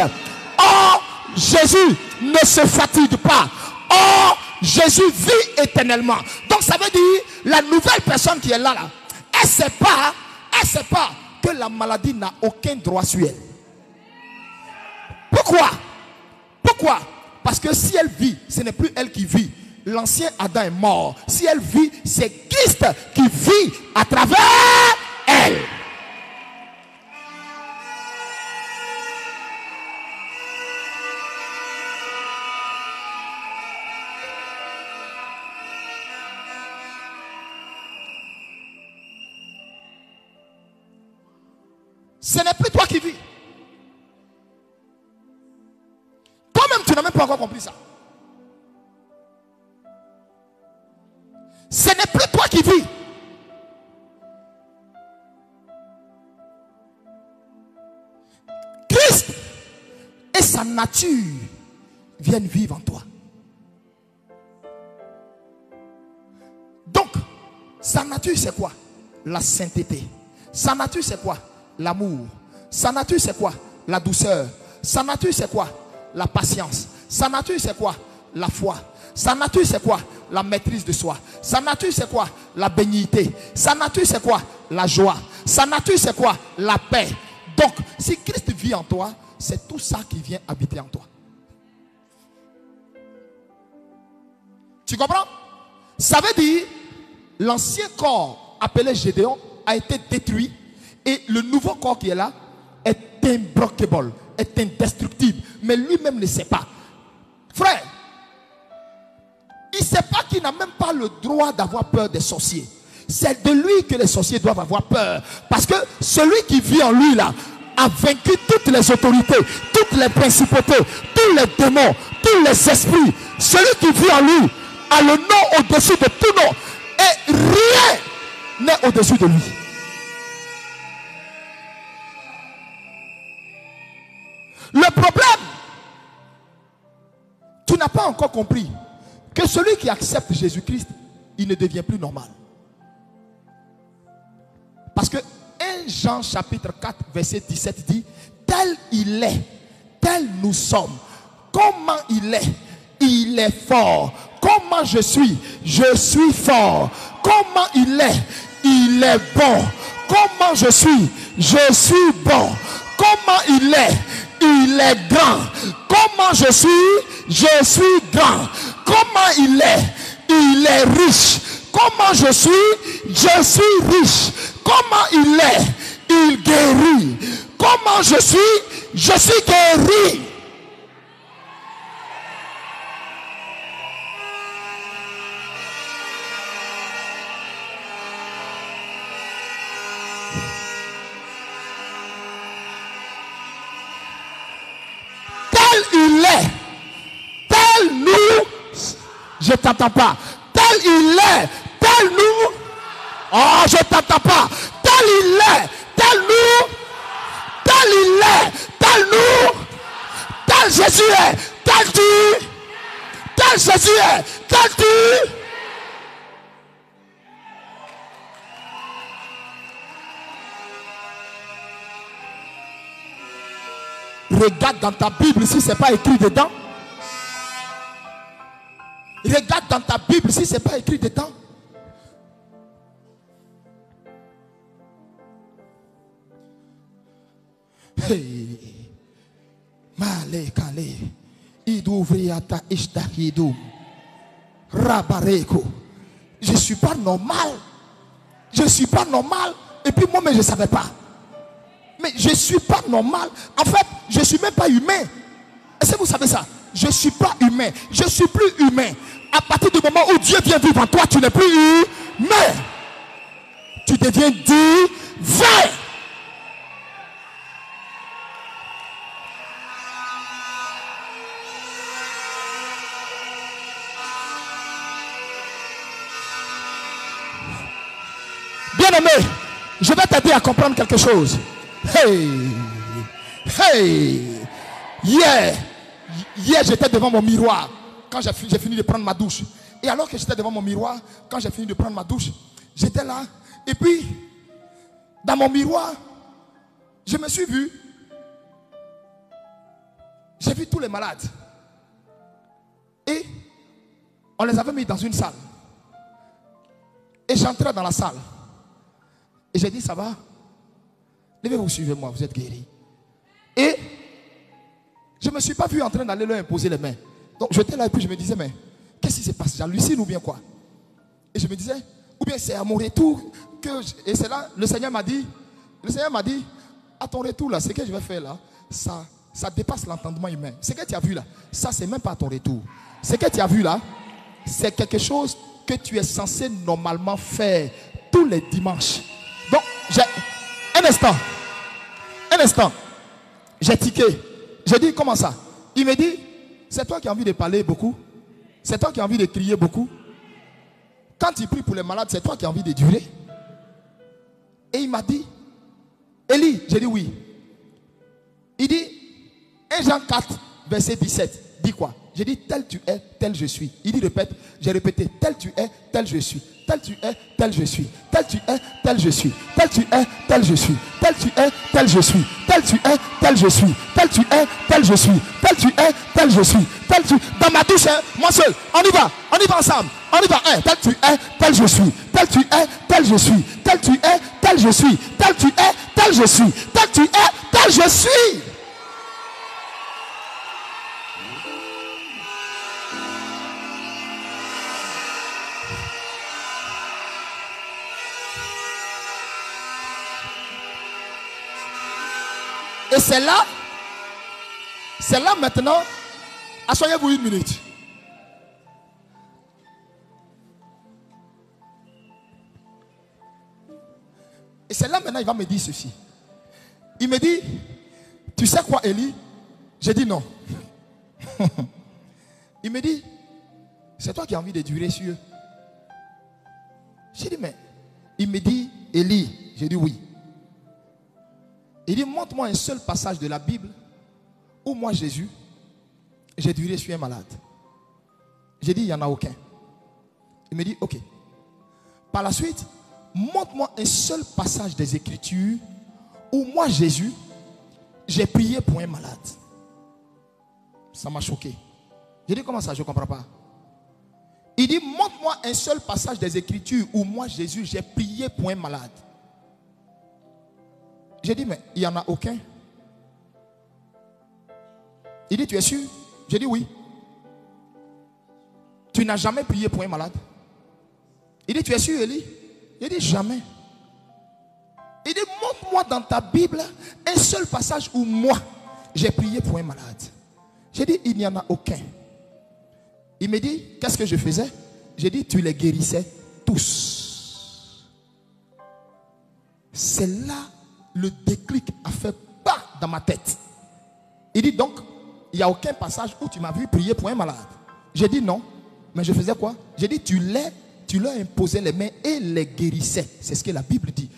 Oh, Jésus ne se fatigue pas. Oh, Jésus vit éternellement. Donc ça veut dire, la nouvelle personne qui est là, elle ne sait pas que la maladie n'a aucun droit sur elle. Pourquoi? Pourquoi? Parce que si elle vit, ce n'est plus elle qui vit. L'ancien Adam est mort. Si elle vit, c'est Christ qui vit à travers elle. Ce n'est plus toi qui vis. Toi-même, tu n'as même pas encore compris ça. Ce n'est plus toi qui vis. Christ et sa nature viennent vivre en toi. Donc, sa nature c'est quoi? La sainteté. Sa nature c'est quoi? L'amour. Sa nature c'est quoi? La douceur. Sa nature c'est quoi? La patience. Sa nature c'est quoi? La foi. Sa nature c'est quoi? La maîtrise de soi. Sa nature c'est quoi? La bénignité. Sa nature c'est quoi? La joie. Sa nature c'est quoi? La paix. Donc si Christ vit en toi, c'est tout ça qui vient habiter en toi. Tu comprends? Ça veut dire l'ancien corps appelé Gédéon a été détruit et le nouveau corps qui est là est imbroquable, est indestructible, mais lui-même ne sait pas. Frère, il ne sait pas qu'il n'a même pas le droit d'avoir peur des sorciers. C'est de lui que les sorciers doivent avoir peur. Parce que celui qui vit en lui là a vaincu toutes les autorités, toutes les principautés, tous les démons, tous les esprits. Celui qui vit en lui a le nom au-dessus de tout nom. Et rien n'est au-dessus de lui. Le problème, tu n'as pas encore compris que celui qui accepte Jésus-Christ, il ne devient plus normal. Parce que 1 Jean chapitre 4 verset 17 dit, tel il est, tel nous sommes. Comment il est fort. Comment je suis fort. Comment il est bon. Comment je suis bon. Comment il est grand. Comment je suis grand. Comment il est riche. Comment je suis riche. Comment il guérit. Comment je suis guéri. Il est, tel nous, je t'entends pas, tel il est, tel nous, oh je t'entends pas, tel il est, tel nous, tel il est, tel nous, tel Jésus est, tel tu, tel Jésus est, tel tu. Regarde dans ta Bible si ce n'est pas écrit dedans. Regarde dans ta Bible si ce n'est pas écrit dedans. Hey. Malé, calé. Je ne suis pas normal. Je ne suis pas normal. Et puis moi-même, je ne savais pas. Mais je ne suis pas normal. En fait, je ne suis même pas humain. Est-ce que vous savez ça? Je ne suis pas humain. Je ne suis plus humain. À partir du moment où Dieu vient vivre en toi, tu n'es plus humain. Tu deviens divin. Bien-aimé, je vais t'aider à comprendre quelque chose. Hey, hey, hier j'étais devant mon miroir quand j'ai fini de prendre ma douche. Et alors que j'étais devant mon miroir, quand j'ai fini de prendre ma douche, j'étais là. Et puis, dans mon miroir, je me suis vu. J'ai vu tous les malades. Et on les avait mis dans une salle. Et j'entrais dans la salle. Et j'ai dit, ça va? Levez-vous, suivez-moi, vous êtes guéris. Et je ne me suis pas vu en train d'aller leur imposer les mains. Donc j'étais là et puis je me disais, mais qu'est-ce qui se passe? J'hallucine ou bien quoi? Et je me disais, ou bien c'est à mon retour que... Et c'est là, le Seigneur m'a dit, à ton retour là, ce que je vais faire là, ça dépasse l'entendement humain. Ce que tu as vu là, ça c'est même pas à ton retour. Ce que tu as vu là, c'est quelque chose que tu es censé normalement faire tous les dimanches. Donc, un instant, j'ai tiqué. J'ai dit, comment ça? Il me dit, c'est toi qui as envie de parler beaucoup? C'est toi qui as envie de crier beaucoup? Quand tu pries pour les malades, c'est toi qui as envie de durer? Et il m'a dit, Élie, j'ai dit oui. Il dit, 1 Jean 4, verset 17, dit quoi? J'ai dit, tel tu es, tel je suis. Il dit, répète. J'ai répété, tel tu es, tel je suis. Tel tu es, tel je suis. Tel tu es, tel je suis. Tel tu es, tel je suis. Tel tu es, tel je suis. Tel tu es, tel je suis. Tel tu es, tel je suis. Tel tu es, tel je suis. Tel tu... Dans ma douche, hein, moi seul. On y va ensemble. On y va. Tel tu es, tel je suis. Tel tu es, tel je suis. Tel tu es, tel je suis. Tel tu es, tel je suis. Tel tu es, tel je suis. Et c'est là maintenant, asseyez-vous une minute. Et c'est là maintenant, il va me dire ceci. Il me dit, tu sais quoi, Élie? J'ai dit non. Il me dit, c'est toi qui as envie de durer sur eux. J'ai dit, mais il me dit, Élie. J'ai dit oui. Il dit, montre-moi un seul passage de la Bible où moi, Jésus, j'ai duré sur un malade. J'ai dit, il n'y en a aucun. Il me dit, ok. Par la suite, montre-moi un seul passage des Écritures où moi, Jésus, j'ai prié pour un malade. Ça m'a choqué. J'ai dit, comment ça, je ne comprends pas. Il dit, montre-moi un seul passage des Écritures où moi, Jésus, j'ai prié pour un malade. J'ai dit, mais il n'y en a aucun. Il dit, tu es sûr? J'ai dit, oui. Tu n'as jamais prié pour un malade? Il dit, tu es sûr, Élie? J'ai dit, jamais. Il dit, montre-moi dans ta Bible un seul passage où moi, j'ai prié pour un malade. J'ai dit, il n'y en a aucun. Il me dit, qu'est-ce que je faisais? J'ai dit, tu les guérissais tous. C'est là le déclic a fait pas dans ma tête. Il dit donc, il n'y a aucun passage où tu m'as vu prier pour un malade. J'ai dit non, mais je faisais quoi? J'ai dit tu leur imposais les mains et les guérissais. C'est ce que la Bible dit.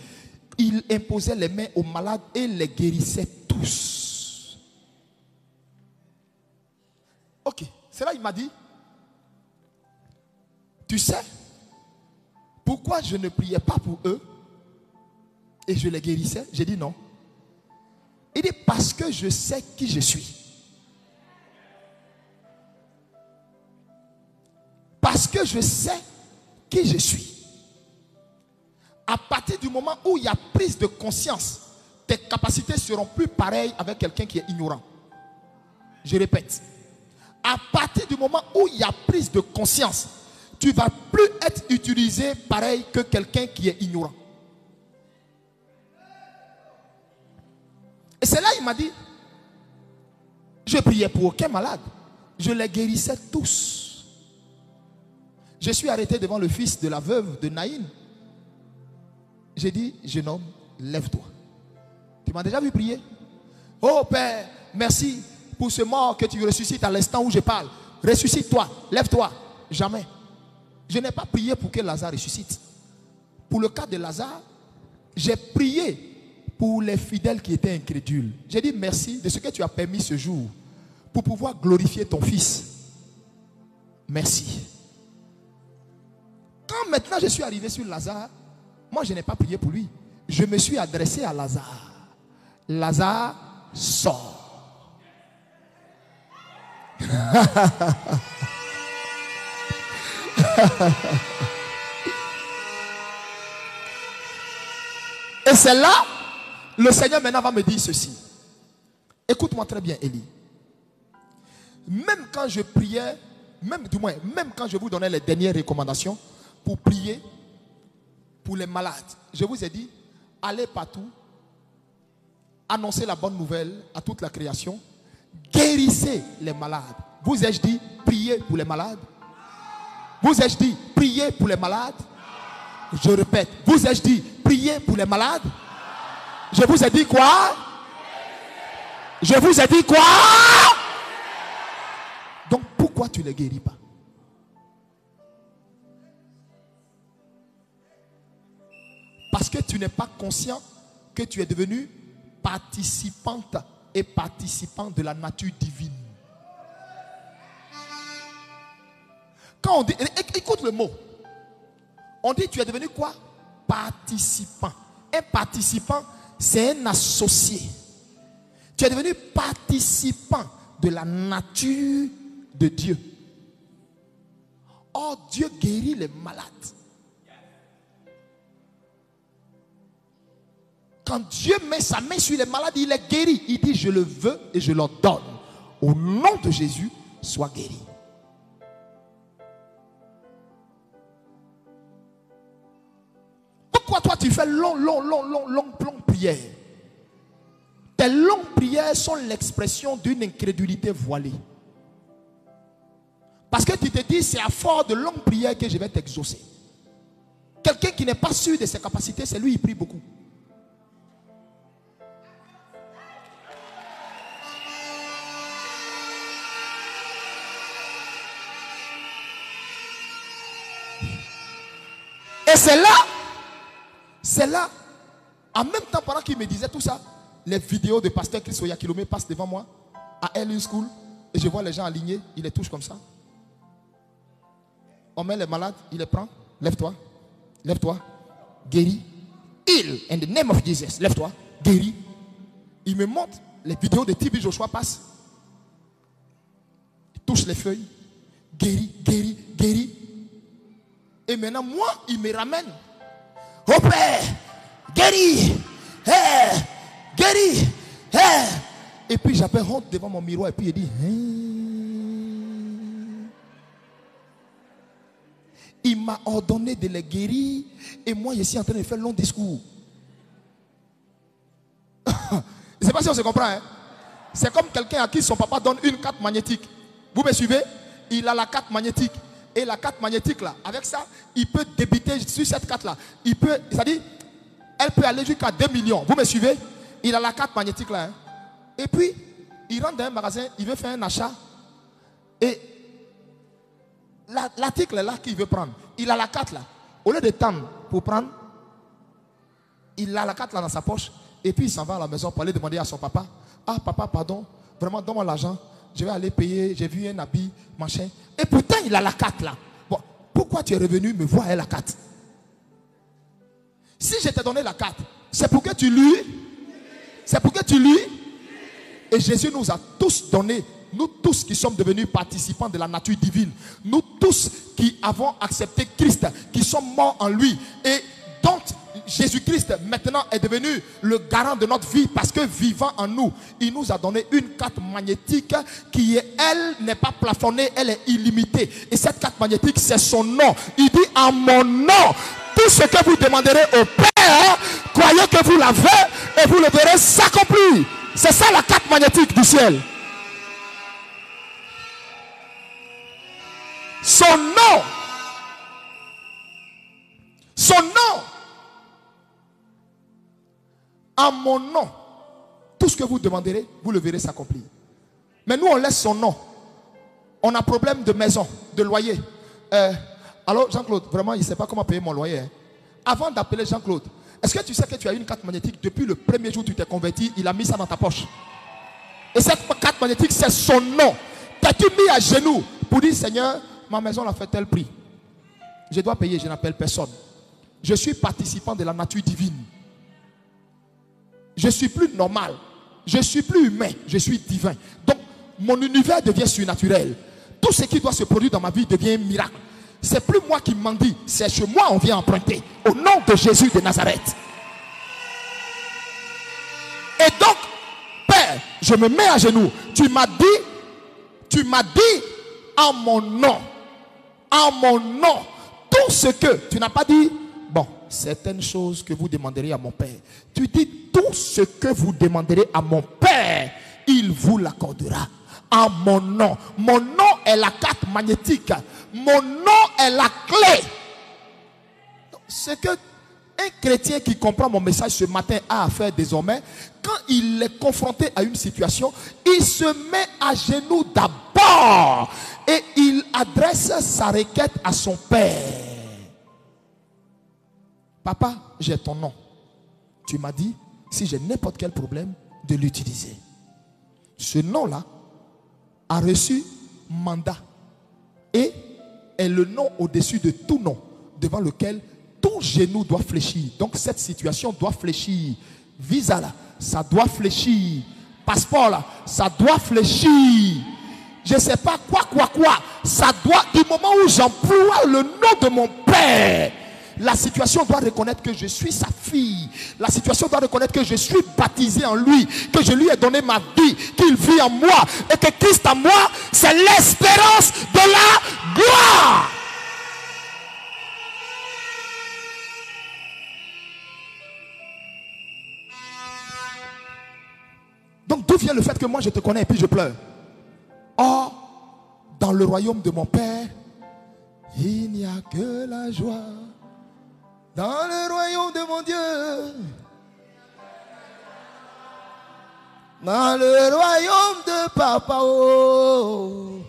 Il imposait les mains aux malades et les guérissait tous. Ok, c'est là il m'a dit, tu sais pourquoi je ne priais pas pour eux et je les guérissais? J'ai dit non. Il dit parce que je sais qui je suis. Parce que je sais qui je suis. À partir du moment où il y a prise de conscience, tes capacités seront plus pareilles avec quelqu'un qui est ignorant. Je répète. À partir du moment où il y a prise de conscience, tu ne vas plus être utilisé pareil que quelqu'un qui est ignorant. Et c'est là il m'a dit, je priais pour aucun malade. Je les guérissais tous. Je suis arrêté devant le fils de la veuve de Naïn. J'ai dit, jeune homme, lève-toi. Tu m'as déjà vu prier? Oh Père, merci pour ce mort que tu ressuscites à l'instant où je parle. Ressuscite-toi, lève-toi. Jamais. Je n'ai pas prié pour que Lazare ressuscite. Pour le cas de Lazare, j'ai prié pour les fidèles qui étaient incrédules. J'ai dit merci de ce que tu as permis ce jour pour pouvoir glorifier ton fils. Merci. Quand maintenant je suis arrivé sur Lazare, moi je n'ai pas prié pour lui. Je me suis adressé à Lazare. Lazare, sort. Et c'est là, le Seigneur maintenant va me dire ceci. Écoute-moi très bien, Élie. Même quand je priais, même quand je vous donnais les dernières recommandations pour prier pour les malades, je vous ai dit, allez partout, annoncez la bonne nouvelle à toute la création, guérissez les malades. Vous ai-je dit, priez pour les malades? Vous ai-je dit, priez pour les malades? Je répète, vous ai-je dit, priez pour les malades? Je vous ai dit quoi? Je vous ai dit quoi? Donc pourquoi tu ne les guéris pas? Parce que tu n'es pas conscient que tu es devenu participante et participant de la nature divine. Quand on dit, écoute le mot, on dit tu es devenu quoi? Participant. Un participant, c'est un associé. Tu es devenu participant de la nature de Dieu. Or, Dieu guérit les malades. Quand Dieu met sa main sur les malades, il les guérit. Il dit, je le veux et je leur donne. Au nom de Jésus, sois guéri. Pourquoi toi tu fais longue prière? Tes longues prières sont l'expression d'une incrédulité voilée. Parce que tu te dis, c'est à force de longues prières que je vais t'exaucer. Quelqu'un qui n'est pas sûr de ses capacités, c'est lui, il prie beaucoup. Et c'est là, en même temps, pendant qu'il me disait tout ça, les vidéos de pasteur Chris Oyakilome passent devant moi, à Early School, et je vois les gens alignés, il les touche comme ça. On met les malades, il les prend, lève-toi, guéris, heal, in the name of Jesus, lève-toi, guéris. Il me montre, les vidéos de TB Joshua passent, il touche les feuilles, guéris. Et maintenant, moi, il me ramène. Oh Père, guéris, guéris. Et puis j'appelle honte devant mon miroir et puis il dit, il m'a ordonné de les guérir et moi je suis en train de faire un long discours. Je ne sais pas si on se comprend. Hein? C'est comme quelqu'un à qui son papa donne une carte magnétique. Vous me suivez? Il a la carte magnétique. Et la carte magnétique là, avec ça, il peut débiter sur cette carte là. Il peut, c'est-à-dire, elle peut aller jusqu'à 2 millions. Vous me suivez? Il a la carte magnétique là. Hein? Et puis, il rentre dans un magasin, il veut faire un achat. Et l'article là qu'il veut prendre, il a la carte là. Au lieu de tendre pour prendre, il a la carte là dans sa poche. Et puis il s'en va à la maison pour aller demander à son papa. Ah papa, pardon, vraiment donne-moi l'argent. Je vais aller payer, j'ai vu un habit, machin. Et pourtant il a la carte là. Bon, pourquoi tu es revenu me voir avec la carte? Si je t'ai donné la carte, c'est pour que tu lis. C'est pour que tu lis. Et Jésus nous a tous donné, nous tous qui sommes devenus participants de la nature divine, nous tous qui avons accepté Christ, qui sommes morts en lui, et dont Jésus-Christ maintenant est devenu le garant de notre vie parce que vivant en nous, il nous a donné une carte magnétique qui est, elle n'est pas plafonnée, elle est illimitée. Et cette carte magnétique, c'est son nom. Il dit en mon nom, tout ce que vous demanderez au Père, croyez que vous l'avez et vous le verrez s'accomplir. C'est ça la carte magnétique du ciel. Son nom. Son nom. En mon nom, tout ce que vous demanderez, vous le verrez s'accomplir. Mais nous, on laisse son nom. On a problème de maison, de loyer. Alors, Jean-Claude, vraiment, il ne sait pas comment payer mon loyer. Hein. Avant d'appeler Jean-Claude, est-ce que tu sais que tu as une carte magnétique depuis le premier jour où tu t'es converti, il a mis ça dans ta poche. Et cette carte magnétique, c'est son nom. T'as-tu mis à genoux pour dire, Seigneur, ma maison l'a fait tel prix. Je dois payer, je n'appelle personne. Je suis participant de la nature divine. Je suis plus normal. Je suis plus humain. Je suis divin. Donc, mon univers devient surnaturel. Tout ce qui doit se produire dans ma vie devient un miracle. C'est plus moi qui mendie. C'est chez moi on vient emprunter. Au nom de Jésus de Nazareth. Et donc, Père, je me mets à genoux. Tu m'as dit en mon nom. En mon nom. Tout ce que tu n'as pas dit. Bon, certaines choses que vous demanderez à mon Père. Tu dis tout ce que vous demanderez à mon Père, il vous l'accordera. En mon nom. Mon nom est la carte magnétique. Mon nom est la clé. C'est que un chrétien qui comprend mon message ce matin a à faire désormais, quand il est confronté à une situation, il se met à genoux d'abord et il adresse sa requête à son Père. Papa, j'ai ton nom. Tu m'as dit, si j'ai n'importe quel problème, de l'utiliser. Ce nom-là a reçu mandat et est le nom au-dessus de tout nom, devant lequel tout genou doit fléchir. Donc cette situation doit fléchir. Visa là, ça doit fléchir. Passeport là, ça doit fléchir. Je ne sais pas quoi. Ça doit, du moment où j'emploie le nom de mon Père, la situation doit reconnaître que je suis sa fille. La situation doit reconnaître que je suis baptisé en lui, que je lui ai donné ma vie, qu'il vit en moi et que Christ en moi, c'est l'espérance de la gloire. Donc d'où vient le fait que moi je te connais et puis je pleure? Or, dans le royaume de mon Père, il n'y a que la joie. Dans le royaume de mon Dieu, dans le royaume de Papa, oh.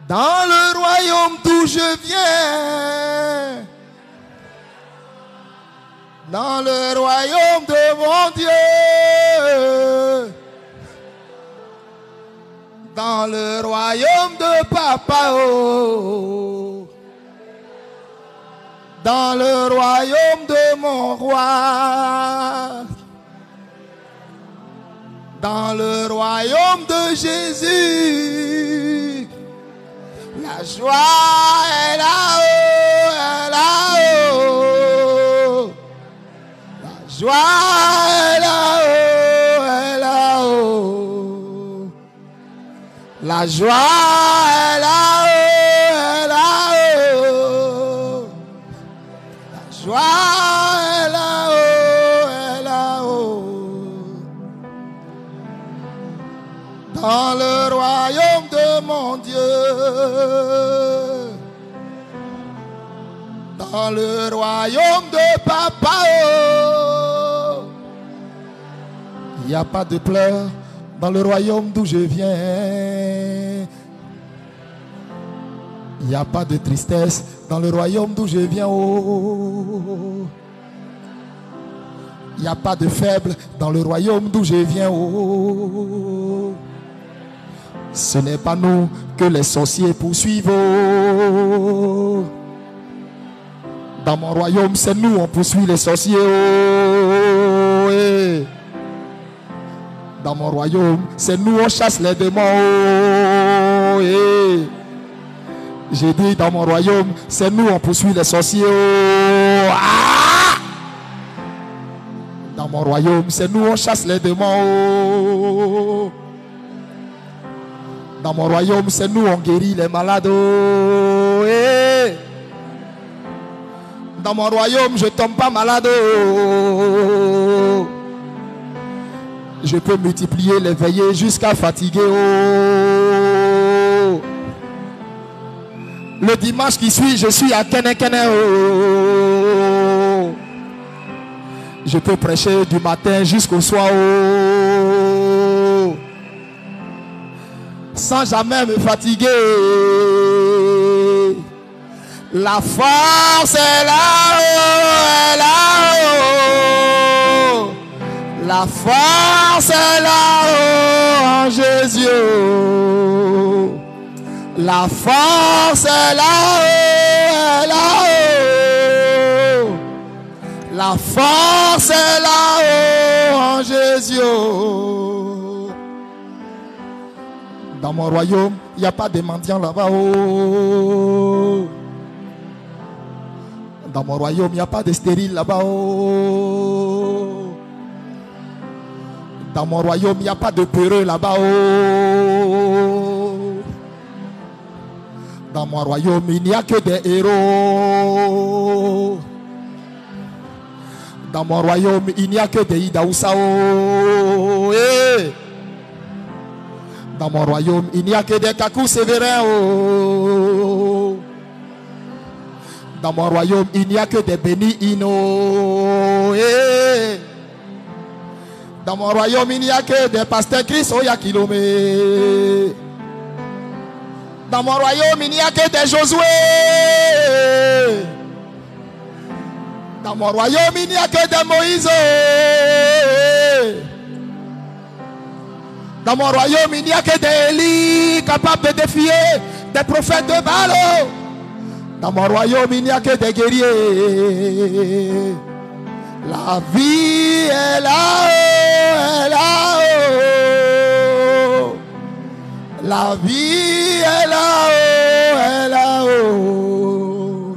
Dans le royaume d'où je viens, dans le royaume de mon Dieu, dans le royaume de Papa, oh. Dans le royaume de mon roi, dans le royaume de Jésus, la joie est là-haut, est là-haut. La joie est là-haut, est là-haut. La joie est là-haut, est là-haut. La joie est là-haut, est là-haut. Dans le royaume de mon Dieu, dans le royaume de Papa, oh. Il n'y a pas de pleurs dans le royaume d'où je viens. Il n'y a pas de tristesse dans le royaume d'où je viens, oh. Il n'y a pas de faible dans le royaume d'où je viens, oh. Ce n'est pas nous que les sorciers poursuivent, oh. Dans mon royaume, c'est nous, on poursuit les sorciers, oh. Et dans mon royaume, c'est nous, on chasse les démons, oh. Et J'ai dit dans mon royaume, c'est nous on poursuit les sorciers. Oh. Ah! Dans mon royaume, c'est nous on chasse les démons. Oh. Dans mon royaume, c'est nous on guérit les malades. Oh. Hey. Dans mon royaume, je ne tombe pas malade. Oh. Je peux multiplier les veillées jusqu'à fatiguer. Oh. Le dimanche qui suit, je suis à Kene Kene. Oh. Je peux prêcher du matin jusqu'au soir. Oh. Sans jamais me fatiguer. La force est là-haut, est là-haut. La force est là-haut en Jésus. La force est là-haut, est là-haut. La force est là-haut en Jésus. Dans mon royaume, il n'y a pas de mendiants là-bas. Oh. Dans mon royaume, il n'y a pas de stériles là-bas. Oh. Dans mon royaume, il n'y a pas de peureux là-bas. Oh. Dans mon royaume, il n'y a que des héros. Dans mon royaume, il n'y a que des Idaoussa. Oh. Hey. Dans mon royaume, il n'y a que des Kakou sévérins. Oh. Dans mon royaume, il n'y a que des bénis Ino. Hey. Dans mon royaume, il n'y a que des pasteurs Christ Oyakilome. Dans mon royaume, il n'y a que des Josué. Dans mon royaume, il n'y a que des Moïse. Dans mon royaume, il n'y a que des Élie capables de défier des prophètes de Baal. Dans mon royaume, il n'y a que des guerriers. La vie est là-haut, est là-haut. La vie est là-haut, est là-haut.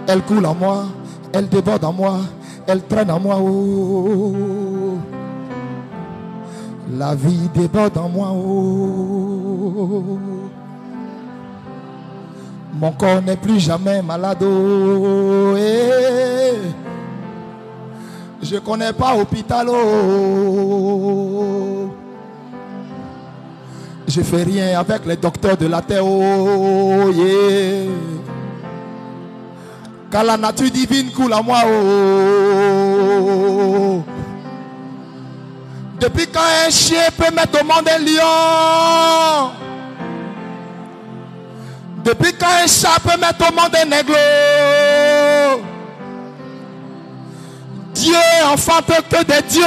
Elle coule en moi, elle déborde en moi, elle traîne en moi. Oh. La vie déborde en moi. Oh. Mon corps n'est plus jamais malade. Oh. Hey. Je ne connais pas hôpital. Oh. Je ne fais rien avec les docteurs de la terre. Oh. Yeah. Car la nature divine coule en moi. Oh. Depuis quand un chien peut mettre au monde un lion? Depuis quand un chat peut mettre au monde un aigle? Dieu enfante que des dieux.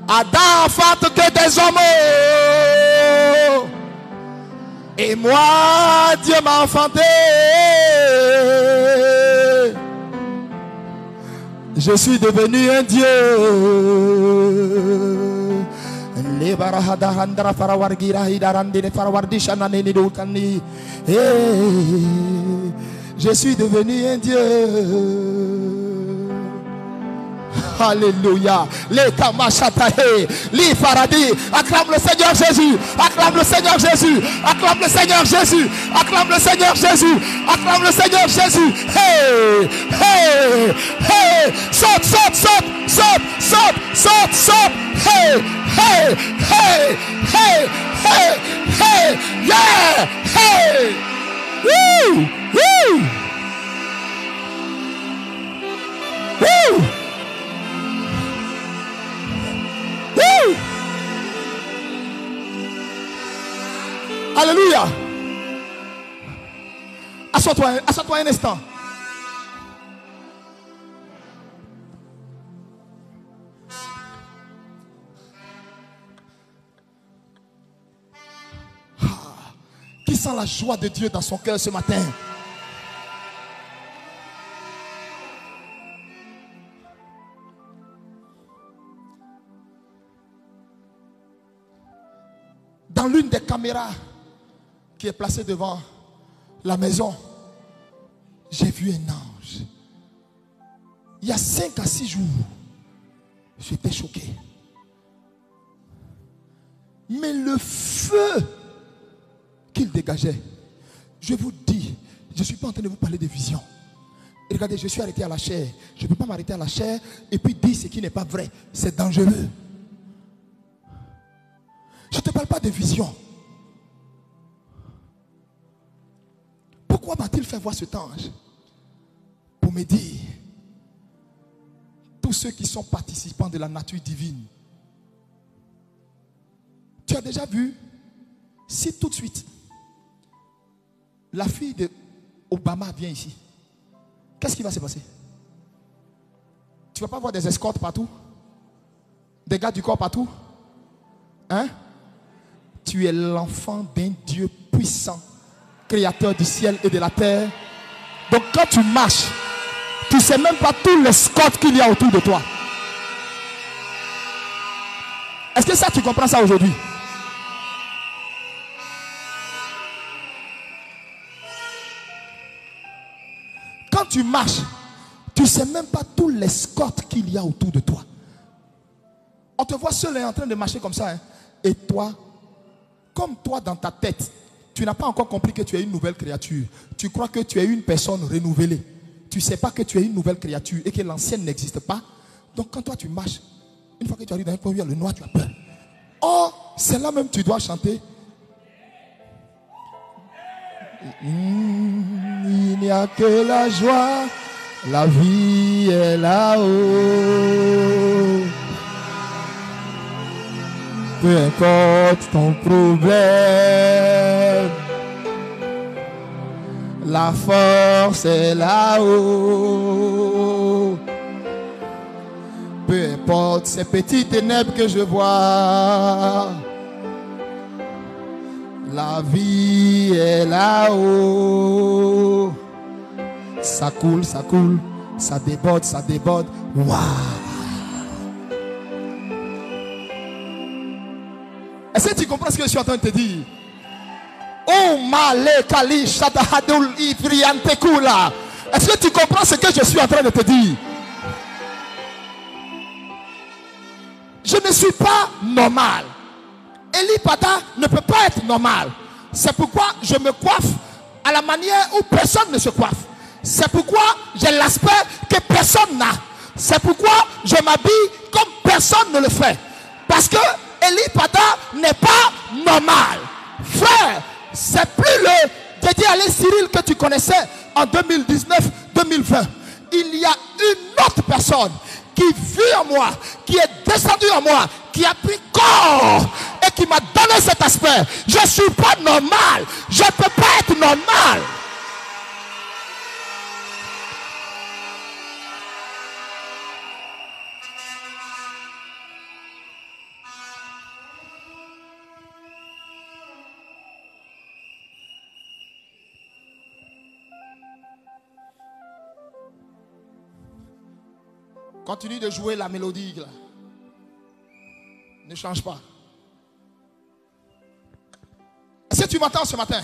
Adam enfante que des hommes. Et moi, Dieu m'a enfanté. Je suis devenu un Dieu. Je suis devenu un Dieu. Alléluia. Les Kamachatahe, les Paradis. Acclame le Seigneur Jésus. Acclame le Seigneur Jésus. Acclame le Seigneur Jésus. Acclame le Seigneur Jésus. Acclame le Seigneur Jésus. Hey, hey, hey. Saute, saute, saute, saute, saute, saute, saute. Hey, hey, hey, hey, hey, hey, yeah, hey. Woo, woo. Woo. Alléluia. Assois-toi un instant. Qui sent la joie de Dieu dans son cœur ce matin? caméra qui est placée devant la maison, j'ai vu un ange. Il y a 5 à 6 jours, j'étais choqué. Mais le feu qu'il dégageait, je vous dis, je ne suis pas en train de vous parler de vision. Et regardez, je suis arrêté à la chair. Je ne peux pas m'arrêter à la chair et puis dire ce qui n'est pas vrai. C'est dangereux. Je ne te parle pas de vision. Pourquoi m'a-t-il fait voir cet ange? Pour me dire, tous ceux qui sont participants de la nature divine, tu as déjà vu, si tout de suite, la fille d'Obama vient ici, qu'est-ce qui va se passer? Tu ne vas pas voir des escortes partout? Des gars du corps partout? Hein? Tu es l'enfant d'un Dieu puissant, créateur du ciel et de la terre. Donc quand tu marches, tu ne sais même pas tous les escortes qu'il y a autour de toi. Est-ce que ça, tu comprends ça aujourd'hui? Quand tu marches, tu ne sais même pas tous les escortes qu'il y a autour de toi. On te voit seul en train de marcher comme ça. Hein? Et toi, comme toi dans ta tête, tu n'as pas encore compris que tu es une nouvelle créature. Tu crois que tu es une personne renouvelée. Tu ne sais pas que tu es une nouvelle créature et que l'ancienne n'existe pas. Donc quand toi tu marches, une fois que tu arrives dans un coin où il y a le noir, tu as peur. Oh, c'est là même que tu dois chanter. Il n'y a que la joie, la vie est là-haut. Peu importe ton problème, la force est là-haut. Peu importe ces petites ténèbres que je vois, la vie est là-haut. Ça coule, ça coule, ça déborde, ça déborde. Waouh! Est-ce que tu comprends ce que je suis en train de te dire? Oh malé kali shadahadul ifriante kula. Est-ce que tu comprends ce que je suis en train de te dire? Je ne suis pas normal. Eli Pada ne peut pas être normal. C'est pourquoi je me coiffe à la manière où personne ne se coiffe. C'est pourquoi j'ai l'aspect que personne n'a. C'est pourquoi je m'habille comme personne ne le fait. Parce que Eli Pada n'est pas normal. Frère, c'est plus le Dédé Alain Cyril que tu connaissais en 2019-2020. Il y a une autre personne qui vit en moi, qui est descendu en moi, qui a pris corps et qui m'a donné cet aspect. Je ne suis pas normal. Je ne peux pas être normal. Continue de jouer la mélodie là. Ne change pas. Est-ce que tu m'entends ce matin?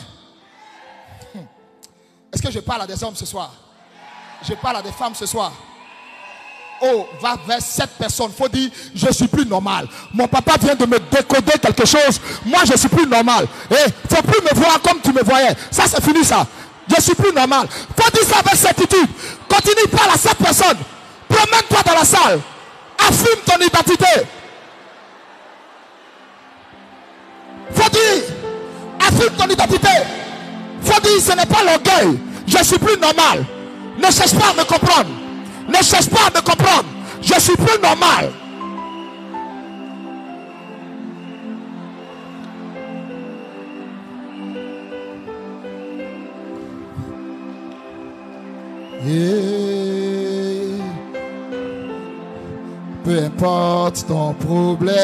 Est-ce que je parle à des hommes ce soir? Je parle à des femmes ce soir. Oh, va vers cette personne. Faut dire, je suis plus normal. Mon papa vient de me décoder quelque chose. Moi, je suis plus normal. Et faut plus me voir comme tu me voyais. Ça, c'est fini ça. Je suis plus normal. Faut dire ça avec certitude. Continue, parle à cette personne. Promène-toi dans la salle. Affirme ton identité. Faut dire, affirme ton identité. Faut dire, ce n'est pas l'orgueil. Je suis plus normal. Ne cherche pas à me comprendre. Ne cherche pas à me comprendre. Je suis plus normal. Et peu importe ton problème,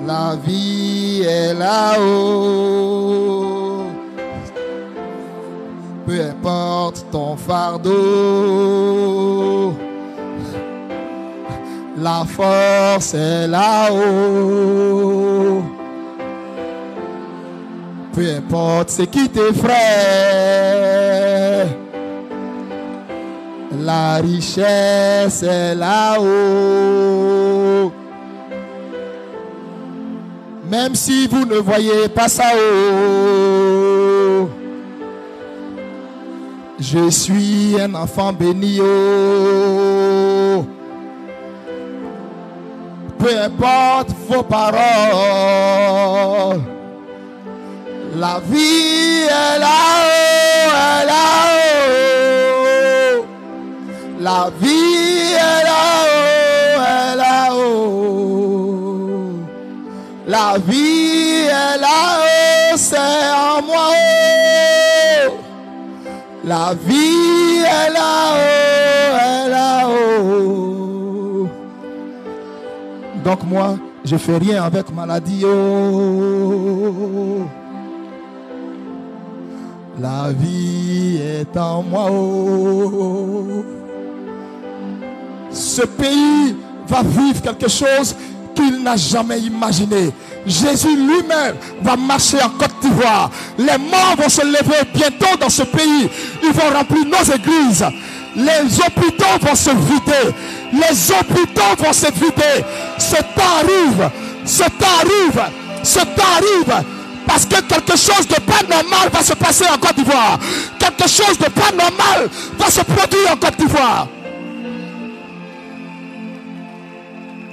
la vie est là-haut. Peu importe ton fardeau, La force est là-haut. Peu importe ce qui t'effraie, la richesse est là-haut. Même si vous ne voyez pas ça haut, je suis un enfant béni. Oh. Peu importe vos paroles, la vie est là-haut, est là-haut. La vie est là-haut, est là-haut. La vie est là-haut, c'est en moi. La vie est là-haut, est là-haut. Donc moi, je fais rien avec maladie. Oh. La vie est en moi. Oh. Ce pays va vivre quelque chose qu'il n'a jamais imaginé. Jésus lui-même va marcher en Côte d'Ivoire. Les morts vont se lever bientôt dans ce pays. Ils vont remplir nos églises. Les hôpitaux vont se vider. Les hôpitaux vont se vider. Ce temps arrive. Ce temps arrive. Ce temps arrive. Parce que quelque chose de pas normal va se passer en Côte d'Ivoire. Quelque chose de pas normal va se produire en Côte d'Ivoire.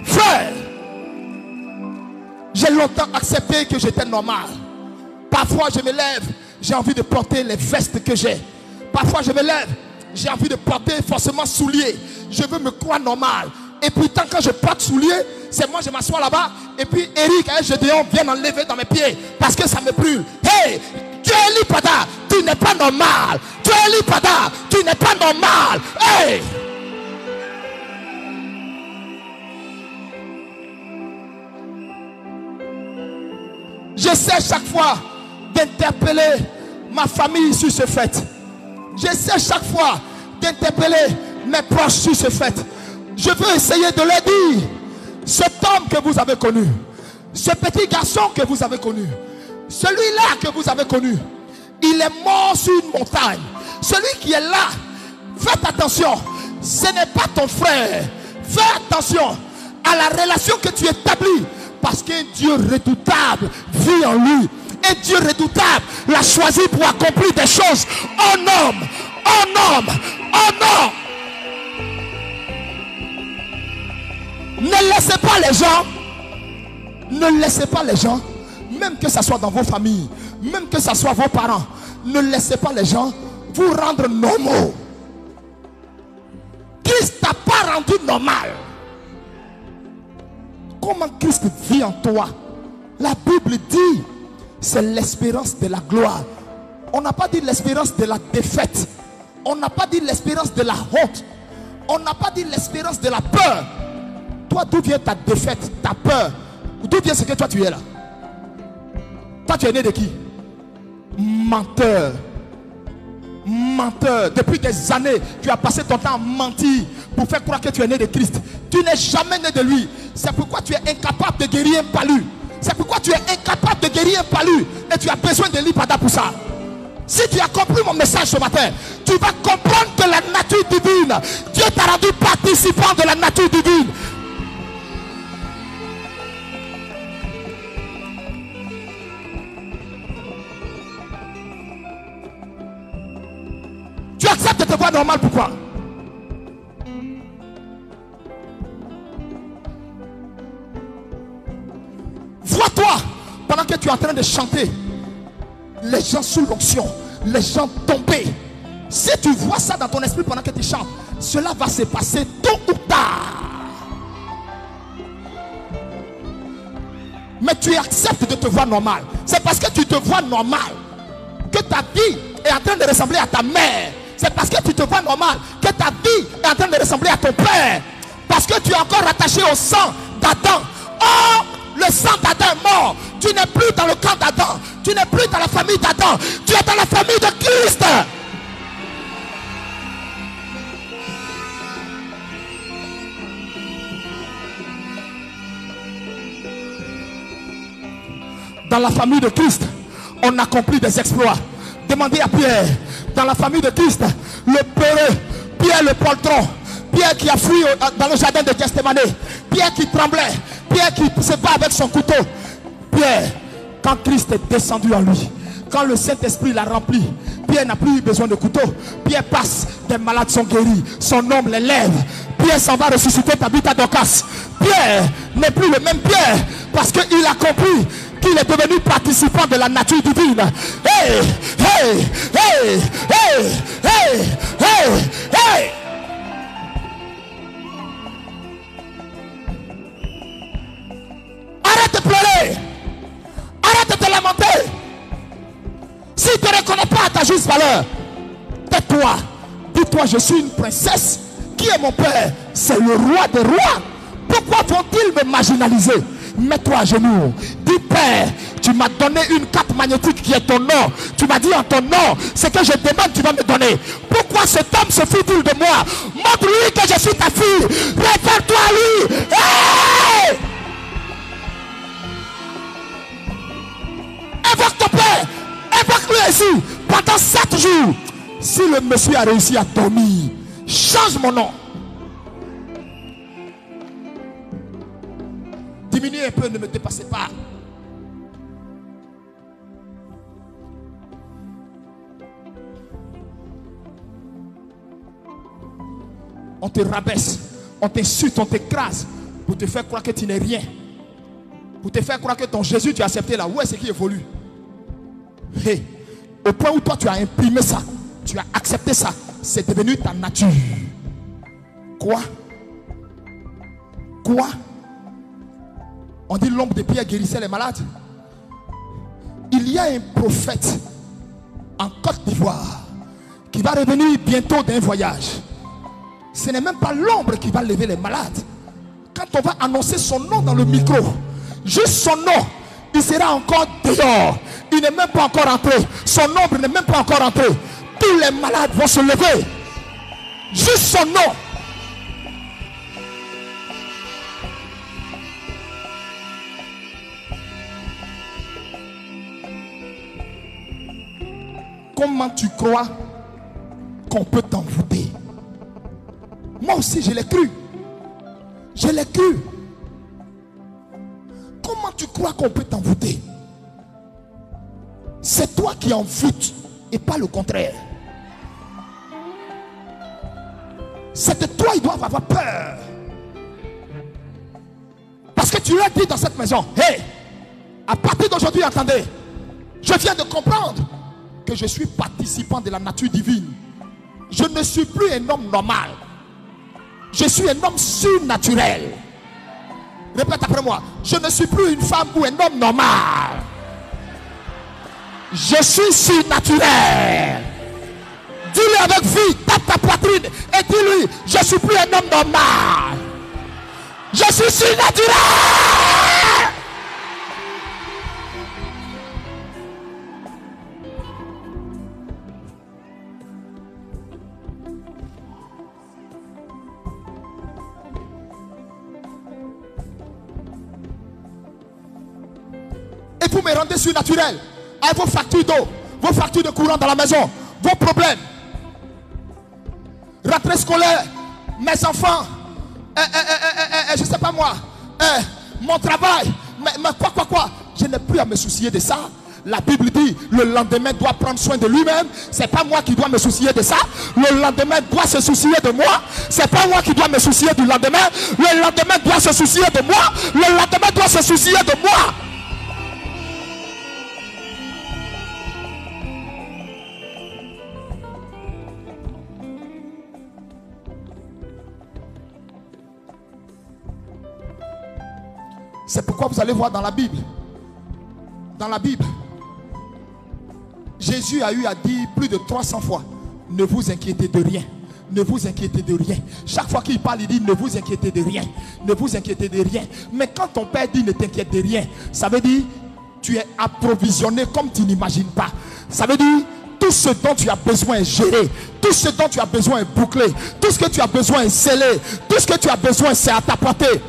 Frère, j'ai longtemps accepté que j'étais normal. Parfois je me lève, j'ai envie de porter les vestes que j'ai. Parfois je me lève, j'ai envie de porter forcément souliers. Je veux me croire normal. Et pourtant quand je porte souliers, c'est moi je m'assois là-bas. Et puis Eric et Gédéon viennent enlever dans mes pieds. Parce que ça me brûle. Hey, tu es Lipada, tu n'es pas normal. Tu es Lipada, tu n'es pas normal. Hey. J'essaie chaque fois d'interpeller ma famille sur ce fait. J'essaie chaque fois d'interpeller mes proches sur ce fait. Je veux essayer de leur dire, cet homme que vous avez connu, ce petit garçon que vous avez connu, celui-là que vous avez connu, il est mort sur une montagne. Celui qui est là, faites attention, ce n'est pas ton frère. Fais attention à la relation que tu établis. Parce qu'un Dieu redoutable vit en lui. Un Dieu redoutable l'a choisi pour accomplir des choses en homme, en homme, en homme. Ne laissez pas les gens, ne laissez pas les gens, même que ce soit dans vos familles, même que ce soit vos parents, ne laissez pas les gens vous rendre normaux. Christ t'a pas rendu normal. Comment Christ vit en toi? La Bible dit, c'est l'espérance de la gloire. On n'a pas dit l'espérance de la défaite. On n'a pas dit l'espérance de la honte. On n'a pas dit l'espérance de la peur. Toi, d'où vient ta défaite, ta peur? D'où vient ce que toi tu es là? Toi, tu es né de qui? Menteur. Menteur. Depuis des années, tu as passé ton temps à mentir pour faire croire que tu es né de Christ. Tu n'es jamais né de lui. C'est pourquoi tu es incapable de guérir un palu. C'est pourquoi tu es incapable de guérir un palu. Et tu as besoin de l'Ipada pour ça. Si tu as compris mon message ce matin, tu vas comprendre que la nature divine, Dieu t'a rendu participant de la nature divine. Tu acceptes de te voir normal, pourquoi? Vois-toi, pendant que tu es en train de chanter, les gens sous l'onction, les gens tombés. Si tu vois ça dans ton esprit pendant que tu chantes, cela va se passer tôt ou tard. Mais tu acceptes de te voir normal. C'est parce que tu te vois normal que ta vie est en train de ressembler à ta mère. C'est parce que tu te vois normal que ta vie est en train de ressembler à ton père. Parce que tu es encore attaché au sang d'Adam. Oh, le sang d'Adam est mort. Tu n'es plus dans le camp d'Adam. Tu n'es plus dans la famille d'Adam. Tu es dans la famille de Christ. Dans la famille de Christ, on accomplit des exploits. Demandez à Pierre. Dans la famille de Christ, le peureux, Pierre le poltron, Pierre qui a fui dans le jardin de Gethsémane, Pierre qui tremblait, Pierre qui se bat avec son couteau. Pierre, quand Christ est descendu en lui, quand le Saint-Esprit l'a rempli, Pierre n'a plus eu besoin de couteau. Pierre passe, des malades sont guéris, son homme les lève. Pierre s'en va ressusciter Tabitha Dorcas. Pierre n'est plus le même Pierre parce qu'il a compris qu'il est devenu participant de la nature divine. Hey, hey, hey, hey, hey, hey, hey. Arrête de pleurer. Arrête de te lamenter. S'il ne te reconnaît pas à ta juste valeur, tais-toi. Dis-toi, je suis une princesse. Qui est mon père? C'est le roi des rois. Pourquoi vont-ils me marginaliser? Mets-toi à genoux. Dis, Père, tu m'as donné une carte magnétique qui est ton nom. Tu m'as dit en ton nom, ce que je demande, tu vas me donner. Pourquoi cet homme se fout-il de moi? Montre-lui que je suis ta fille. Réfère-toi à lui. Hey! Invoque ton père. Invoque-le ici pendant 7 jours. Si le monsieur a réussi à dormir, change mon nom. Diminuez un peu, ne me dépassez pas. On te rabaisse, on t'insulte, on t'écrase pour te faire croire que tu n'es rien. Pour te faire croire que ton Jésus, tu as accepté là. Où est-ce qu'il évolue? Hey, au point où toi tu as imprimé ça, tu as accepté ça, c'est devenu ta nature. Quoi? Quoi? On dit l'ombre de Pierre guérissait les malades. Il y a un prophète en Côte d'Ivoire qui va revenir bientôt d'un voyage. Ce n'est même pas l'ombre qui va lever les malades. Quand on va annoncer son nom dans le micro, juste son nom, il sera encore dehors. Il n'est même pas encore entré. Son ombre n'est même pas encore entré. Tous les malades vont se lever. Juste son nom. Comment tu crois qu'on peut t'envoûter? Moi aussi je l'ai cru. Je l'ai cru. Comment tu crois qu'on peut t'envoûter? C'est toi qui envoûtes et pas le contraire. C'est de toi ils doivent avoir peur. Parce que tu l'as dit dans cette maison. Hey, à partir d'aujourd'hui, attendez, je viens de comprendre que je suis participant de la nature divine. Je ne suis plus un homme normal. Je suis un homme surnaturel. Répète après moi. Je ne suis plus une femme ou un homme normal. Je suis surnaturel. Dis-le avec vie. Tape ta poitrine et dis-lui, je ne suis plus un homme normal. Je suis surnaturel. Et vous me rendez surnaturel avec vos factures d'eau, vos factures de courant dans la maison, vos problèmes, rentrée scolaire, mes enfants, je ne sais pas moi, mon travail, mais quoi, je n'ai plus à me soucier de ça. La Bible dit, le lendemain doit prendre soin de lui-même. C'est pas moi qui dois me soucier de ça. Le lendemain doit se soucier de moi. C'est pas moi qui dois me soucier du lendemain. Le lendemain doit se soucier de moi. Le lendemain doit se soucier de moi. C'est pourquoi vous allez voir dans la Bible, Jésus a eu à dire plus de 300 fois, ne vous inquiétez de rien. Ne vous inquiétez de rien. Chaque fois qu'il parle, il dit, ne vous inquiétez de rien. Ne vous inquiétez de rien. Mais quand ton père dit, ne t'inquiète de rien, ça veut dire, tu es approvisionné comme tu n'imagines pas. Ça veut dire, tout ce dont tu as besoin est géré. Tout ce dont tu as besoin est bouclé. Tout ce que tu as besoin est scellé. Tout ce que tu as besoin, c'est à ta portée.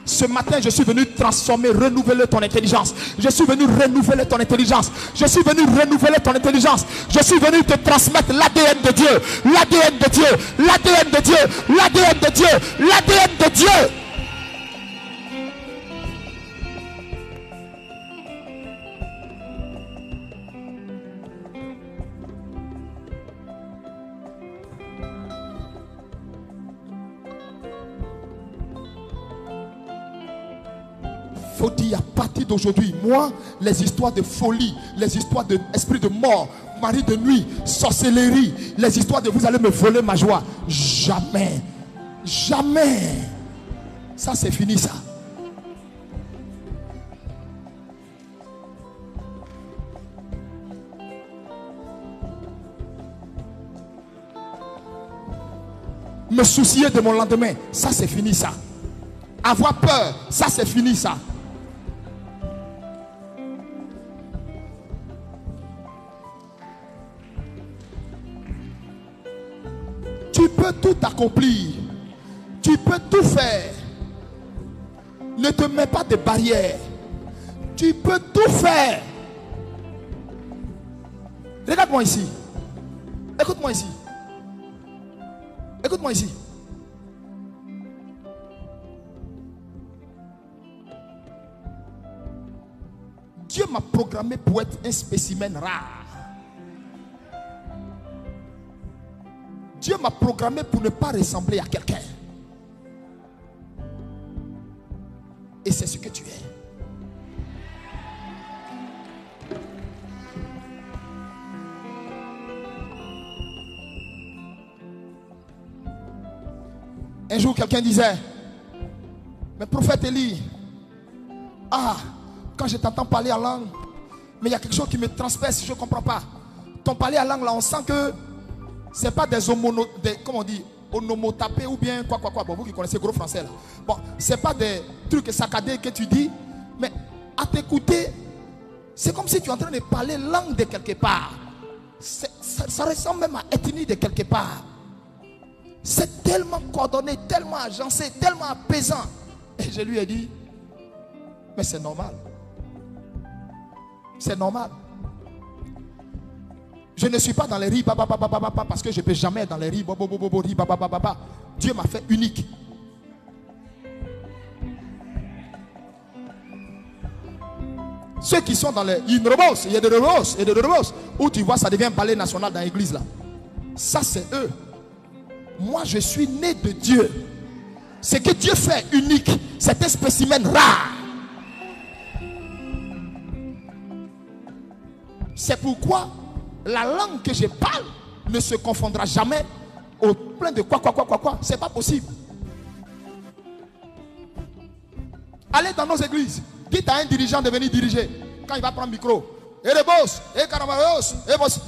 Ce matin, je suis venu transformer, renouveler ton intelligence. Je suis venu renouveler ton intelligence. Je suis venu renouveler ton intelligence. Je suis venu te transmettre l'ADN de Dieu. L'ADN de Dieu. L'ADN de Dieu. L'ADN de Dieu. L'ADN de Dieu. Faut dire à partir d'aujourd'hui, moi, les histoires de folie, les histoires d'esprit de mort, mari de nuit, sorcellerie, les histoires de vous allez me voler ma joie, jamais, jamais. Ça c'est fini ça. Me soucier de mon lendemain, ça c'est fini ça. Avoir peur, ça c'est fini ça. Tu peux tout accomplir. Tu peux tout faire. Ne te mets pas de barrières. Tu peux tout faire. Regarde-moi ici. Écoute-moi ici. Écoute-moi ici. Dieu m'a programmé pour être un spécimen rare. Dieu m'a programmé pour ne pas ressembler à quelqu'un. Et c'est ce que tu es. Un jour, quelqu'un disait, mais prophète Élie, quand je t'entends parler en langue, mais il y a quelque chose qui me transperce, je ne comprends pas. Ton parler en langue, là, on sent que ce n'est pas comment on dit, onomotapés ou bien quoi. Bon, vous qui connaissez gros français là. Bon, ce n'est pas des trucs saccadés que tu dis, mais à t'écouter, c'est comme si tu es en train de parler langue de quelque part. Ça ressemble même à ethnie de quelque part. C'est tellement coordonné, tellement agencé, tellement apaisant. Et je lui ai dit, mais c'est normal. C'est normal. Je ne suis pas dans les riz parce que je ne peux jamais être dans les riz Dieu m'a fait unique. Ceux qui sont dans les Inrobos, il y a des Rebos et des Rebos, où tu vois ça devient palais national dans l'église là. Ça c'est eux. Moi je suis né de Dieu. Ce que Dieu fait unique, c'est un spécimen rare. C'est pourquoi la langue que je parle ne se confondra jamais au plein de quoi. C'est pas possible. Allez dans nos églises. Dites à un dirigeant de venir diriger. Quand il va prendre le micro. Et les boss, et Caramayos, et boss.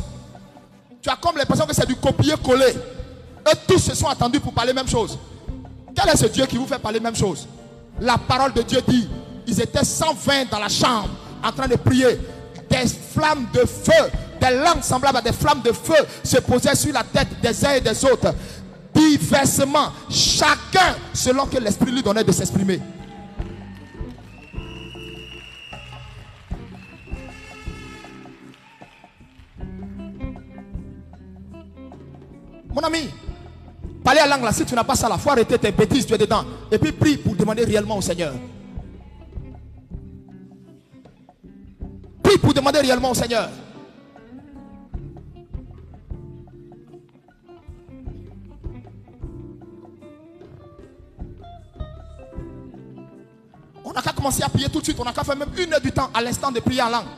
Tu as comme l'impression que c'est du copier-coller. Eux tous se sont attendus pour parler la même chose. Quel est ce Dieu qui vous fait parler la même chose? La parole de Dieu dit, ils étaient 120 dans la chambre en train de prier. Des flammes de feu, des langues semblables à des flammes de feu se posaient sur la tête des uns et des autres. Diversement, chacun selon que l'Esprit lui donnait de s'exprimer. Mon ami, parler à langue là, si tu n'as pas ça, la foi arrêter tes bêtises, tu es dedans. Et puis prie pour demander réellement au Seigneur. Prie pour demander réellement au Seigneur. On n'a qu'à commencer à prier tout de suite. On n'a qu'à faire même 1 heure du temps à l'instant de prier en langue.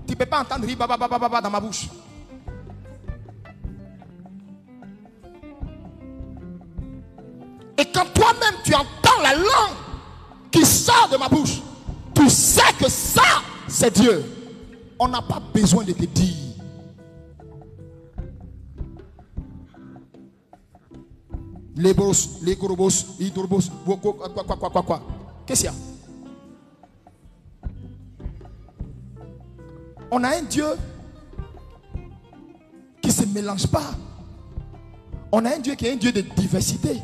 Tu ne peux pas entendre ribababababa dans ma bouche. Et quand toi-même tu entends la langue qui sort de ma bouche, tu sais que ça, c'est Dieu. On n'a pas besoin de te dire. Les boss, les gorobos, les dorbos, quoi. Qu'est-ce qu'il y a? On a un Dieu qui ne se mélange pas. On a un Dieu qui est un Dieu de diversité.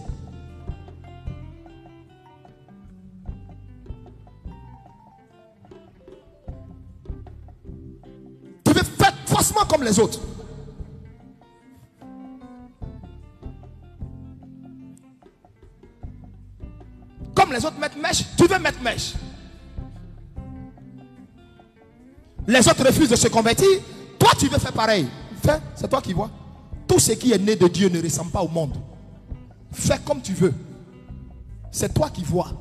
pansement comme les autres. Comme les autres mettent mèche, tu veux mettre mèche. Les autres refusent de se convertir. Toi, tu veux faire pareil. Fais, c'est toi qui vois. Tout ce qui est né de Dieu ne ressemble pas au monde. Fais comme tu veux. C'est toi qui vois.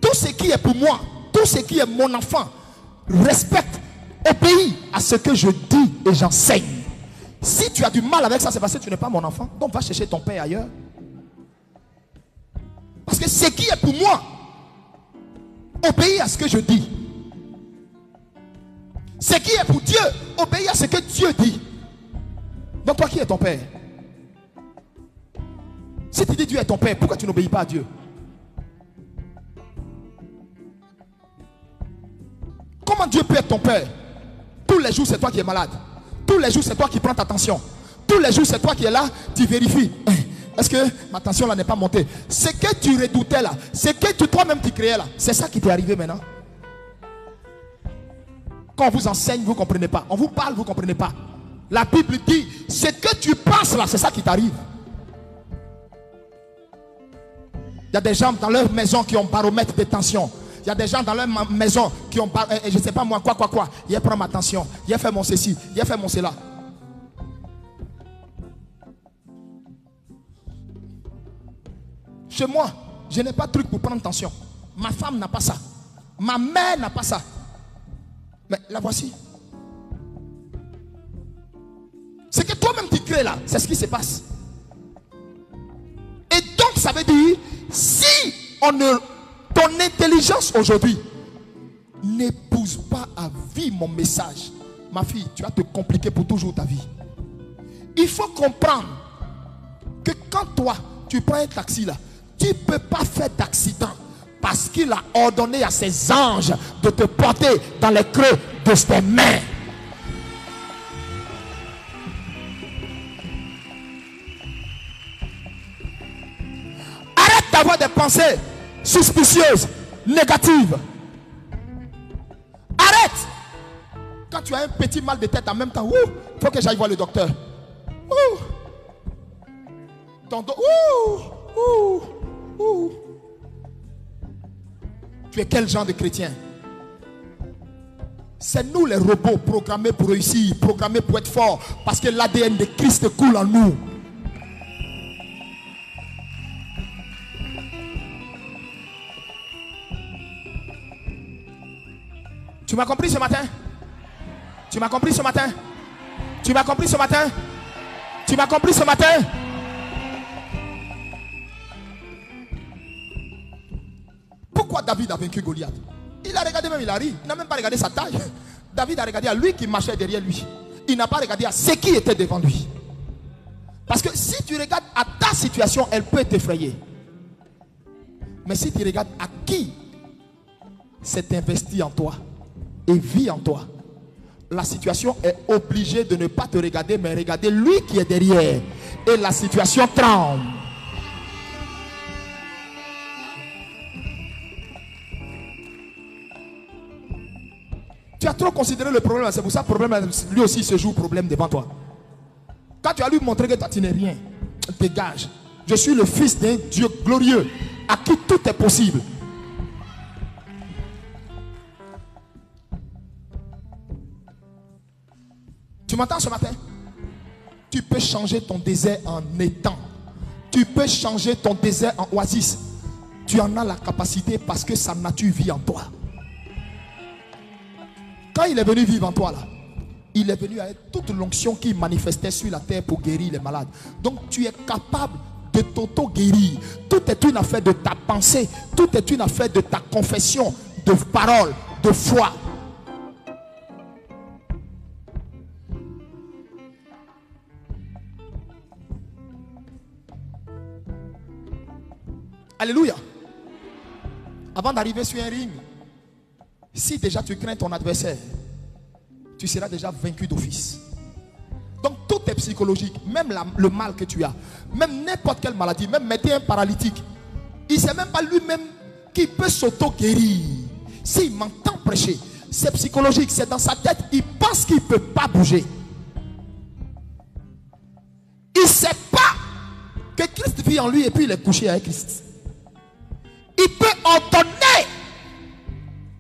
Tout ce qui est pour moi, tout ce qui est mon enfant, respecte, obéis à ce que je dis et j'enseigne. Si tu as du mal avec ça, c'est parce que tu n'es pas mon enfant. Donc va chercher ton père ailleurs. Parce que ce qui est pour moi, obéis à ce que je dis. Ce qui est pour Dieu, obéis à ce que Dieu dit. Donc toi, qui est ton père? Si tu dis Dieu est ton père, pourquoi tu n'obéis pas à Dieu? Comment Dieu peut être ton père? Tous les jours c'est toi qui es malade. Tous les jours c'est toi qui prends ta tension. Tous les jours c'est toi qui es là, tu vérifies. Est-ce que ma tension là n'est pas montée? Ce que tu redoutais là, ce que toi-même tu créais là, c'est ça qui t'est arrivé maintenant. Quand on vous enseigne, vous ne comprenez pas. On vous parle, vous ne comprenez pas. La Bible dit, ce que tu penses là, c'est ça qui t'arrive. Il y a des gens dans leur maison qui ont baromètre de tension. Il y a des gens dans leur maison qui ont, je ne sais pas moi, quoi. Il prend ma tension, il a fait mon ceci, il a fait mon cela. Chez moi, je n'ai pas de truc pour prendre tension. Ma femme n'a pas ça. Ma mère n'a pas ça. Mais la voici. C'est que toi-même tu crées là, c'est ce qui se passe. Et donc ça veut dire, si ton intelligence aujourd'hui n'épouse pas à vie mon message, ma fille, tu vas te compliquer pour toujours ta vie. Il faut comprendre que quand toi tu prends un taxi là, tu ne peux pas faire d'accident parce qu'il a ordonné à ses anges de te porter dans les creux de ses mains. Arrête d'avoir des pensées suspicieuses, négatives. Arrête. Quand tu as un petit mal de tête en même temps, il faut que j'aille voir le docteur. Ton dos, tu es quel genre de chrétien? C'est nous les robots programmés pour réussir, programmés pour être forts, parce que l'ADN de Christ coule en nous. Tu m'as compris ce matin? Tu m'as compris ce matin? Tu m'as compris ce matin? Tu m'as compris ce matin? Pourquoi David a vaincu Goliath? Il a regardé même, il a ri. Il n'a même pas regardé sa taille. David a regardé à lui qui marchait derrière lui. Il n'a pas regardé à ce qui était devant lui. Parce que si tu regardes à ta situation, elle peut t'effrayer. Mais si tu regardes à qui s'est investi en toi et vit en toi, la situation est obligée de ne pas te regarder, mais regarder lui qui est derrière. Et la situation tremble. Tu as trop considéré le problème, c'est pour ça que le problème lui aussi se joue problème devant toi. Quand tu as lui montré que toi tu n'es rien, dégage. Je suis le fils d'un Dieu glorieux à qui tout est possible. Tu m'entends ce matin? Tu peux changer ton désert en étang. Tu peux changer ton désert en oasis. Tu en as la capacité parce que sa nature vit en toi. Quand il est venu vivre en toi là, il est venu avec toute l'onction qu'il manifestait sur la terre pour guérir les malades. Donc tu es capable de t'auto-guérir. Tout est une affaire de ta pensée. Tout est une affaire de ta confession, de parole, de foi. Alléluia. Avant d'arriver sur un ring, si déjà tu crains ton adversaire, tu seras déjà vaincu d'office. Donc tout est psychologique. Même le mal que tu as, même n'importe quelle maladie, même mettez un paralytique, il ne sait même pas lui-même qu'il peut s'auto-guérir. S'il m'entend prêcher, c'est psychologique, c'est dans sa tête. Il pense qu'il ne peut pas bouger. Il ne sait pas que Christ vit en lui et puis il est couché avec Christ. Il peut ordonner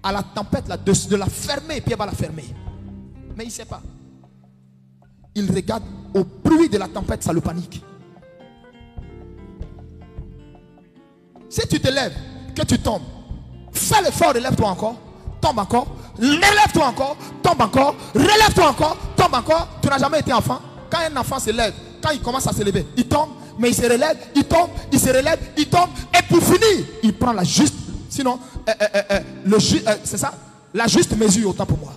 à la tempête là, de la fermer et puis elle va la fermer. Mais il ne sait pas. Il regarde au bruit de la tempête, ça le panique. Si tu te lèves, que tu tombes, fais l'effort, relève-toi encore, tombe encore, relève-toi encore, tombe encore, relève-toi encore, tombe encore. Tu n'as jamais été enfant. Quand un enfant se lève, quand il commence à se lever, il tombe, mais il se relève, il tombe, il se relève, il tombe, et pour finir, il prend la juste, sinon, c'est ça, la juste mesure, autant pour moi.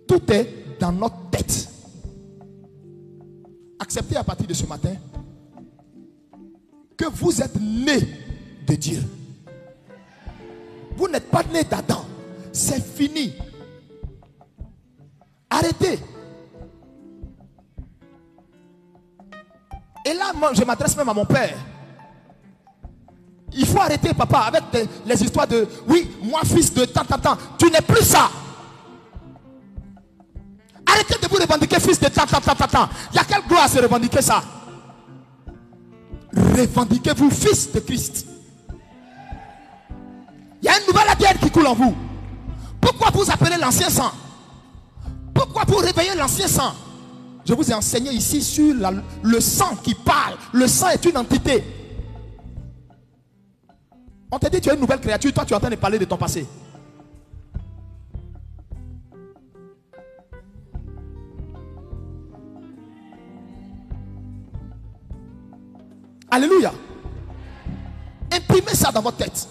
Tout est dans notre tête. Acceptez à partir de ce matin que vous êtes nés de Dieu. Vous n'êtes pas nés d'Adam. C'est fini. Arrêtez. Et là, moi, je m'adresse même à mon père. Il faut arrêter, papa, avec les histoires de oui, moi, fils de tant. Tu n'es plus ça. Arrêtez de vous revendiquer fils de tant. Il y a quelle gloire à se revendiquer ça? Revendiquez-vous fils de Christ. Il y a une nouvelle ADN qui coule en vous. Pourquoi vous appelez l'ancien sang? Pourquoi vous réveillez l'ancien sang? Je vous ai enseigné ici sur le sang qui parle. Le sang est une entité. On t'a dit tu es une nouvelle créature. Toi tu es en train de parler de ton passé. Alléluia. Imprimez ça dans votre tête.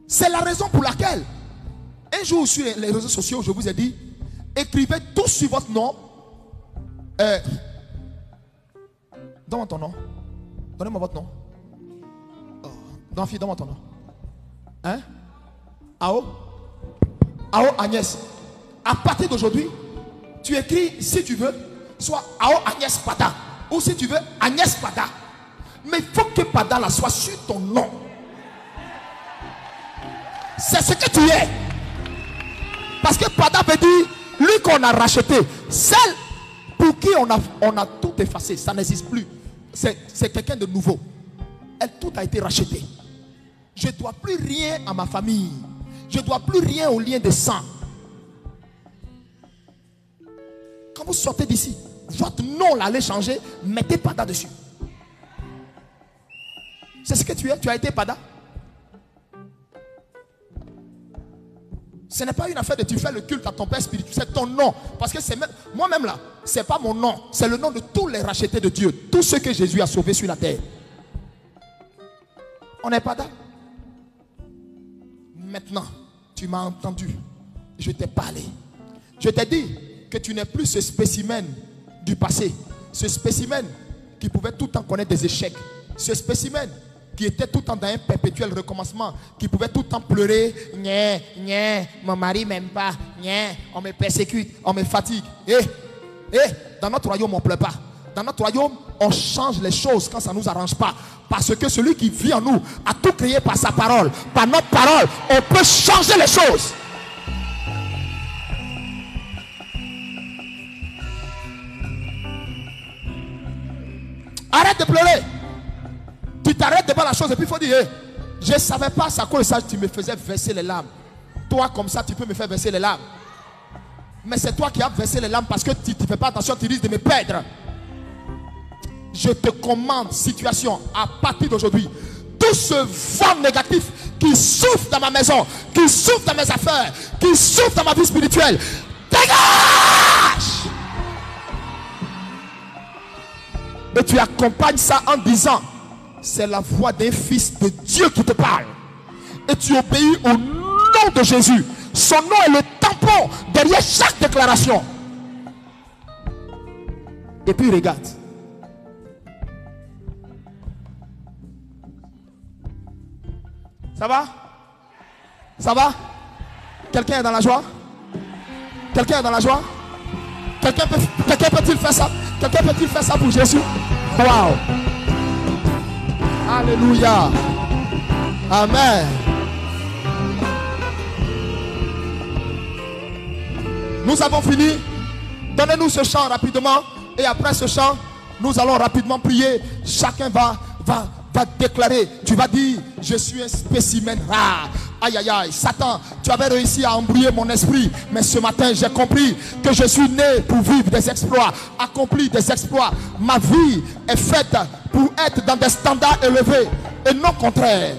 C'est la raison pour laquelle un jour sur les réseaux sociaux, je vous ai dit, écrivez tout sur votre nom. Donne-moi ton nom. Donnez-moi votre nom. Donne-moi ton nom. Hein? Ao Agnès. À partir d'aujourd'hui, tu écris, si tu veux, soit Ao Agnès Pada. Ou si tu veux, Agnès Pada. Mais il faut que Pada là soit sur ton nom. C'est ce que tu es. Parce que Pada veut dire, lui qu'on a racheté, celle pour qui on a tout effacé, ça n'existe plus. C'est quelqu'un de nouveau. Tout a été racheté. Je ne dois plus rien à ma famille. Je ne dois plus rien au lien de sang. Quand vous sortez d'ici, votre nom l'allez changer, mettez Pada dessus. C'est ce que tu es. Tu as été Pada. Ce n'est pas une affaire de tu fais le culte à ton père spirituel, c'est ton nom. Parce que c'est moi-même là, c'est pas mon nom, c'est le nom de tous les rachetés de Dieu, tous ceux que Jésus a sauvés sur la terre. On n'est pas là. Maintenant, tu m'as entendu, je t'ai parlé. Je t'ai dit que tu n'es plus ce spécimen du passé, ce spécimen qui pouvait tout le temps connaître des échecs, ce spécimen qui était tout le temps dans un perpétuel recommencement, qui pouvait tout le temps pleurer, mon mari m'aime pas, on me persécute, on me fatigue. Dans notre royaume on ne pleure pas. Dans notre royaume on change les choses quand ça ne nous arrange pas. Parce que celui qui vit en nous a tout créé par sa parole. Par notre parole, on peut changer les choses. Arrête de pleurer. Tu t'arrêtes devant la chose et puis il faut dire je ne savais pas, c'est à cause de ça que tu me faisais verser les larmes. Toi comme ça tu peux me faire verser les larmes. Mais c'est toi qui as versé les larmes parce que tu ne fais pas attention, tu risques de me perdre. Je te commande, situation, à partir d'aujourd'hui, tout ce vent négatif qui souffle dans ma maison, qui souffle dans mes affaires, qui souffle dans ma vie spirituelle, dégage! Et tu accompagnes ça en disant c'est la voix d'un fils de Dieu qui te parle. Et tu obéis au nom de Jésus. Son nom est le tampon derrière chaque déclaration. Et puis regarde. Ça va? Ça va? Quelqu'un est dans la joie? Quelqu'un est dans la joie? Quelqu'un peut-il faire ça? Quelqu'un peut-il faire ça pour Jésus? Waouh! Alléluia! Amen! Nous avons fini. Donnez-nous ce chant rapidement. Et après ce chant, nous allons rapidement prier. Chacun va déclarer. Tu vas dire, je suis un spécimen rare. Aïe aïe aïe, Satan, tu avais réussi à embrouiller mon esprit. Mais ce matin, j'ai compris que je suis né pour vivre des exploits, accomplir des exploits. Ma vie est faite pour être dans des standards élevés et non contraire.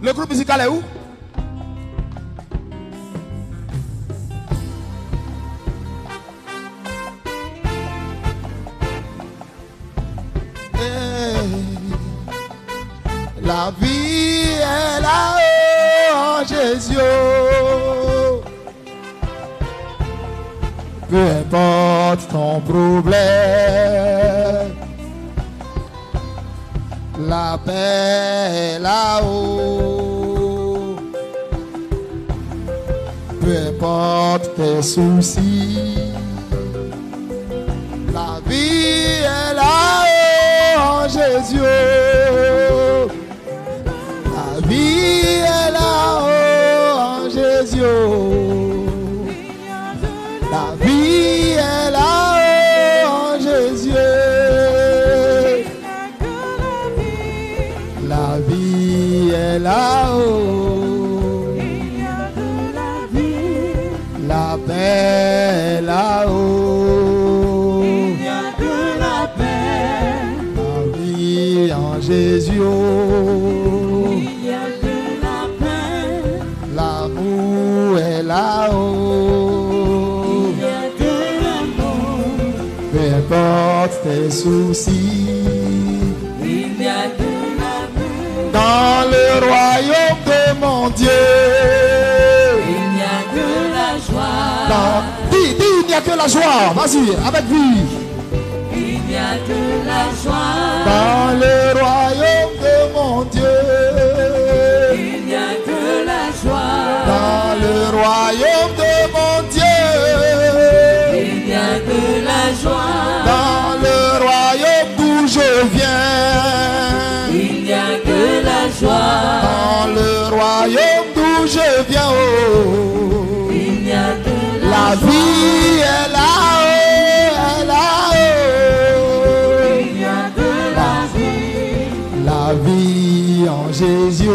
Le groupe musical est où? La vie est là-haut en Jésus. Peu importe ton problème, la paix est là-haut. Peu importe tes soucis, la vie est là-haut en Jésus. La vie est là-haut en Jésus. La vie est là-haut en Jésus. La vie est là-haut. La paix est là-haut. La vie en Jésus. Là-haut, peu importe tes soucis, il y a de l'amour. Dans le royaume de mon Dieu, il y a de la joie. Dis, il n'y a que la joie. Vas-y, avec lui. Il y a de la joie. Dans le royaume de mon Dieu, il y a de la joie. Dans le royaume de mon Dieu, il y a de la joie. Dans le royaume d'où je viens, il y a de la joie. Dans le royaume d'où je viens, oh, il y a de la joie. Vie est là-haut, il y a de la vie en Jésus.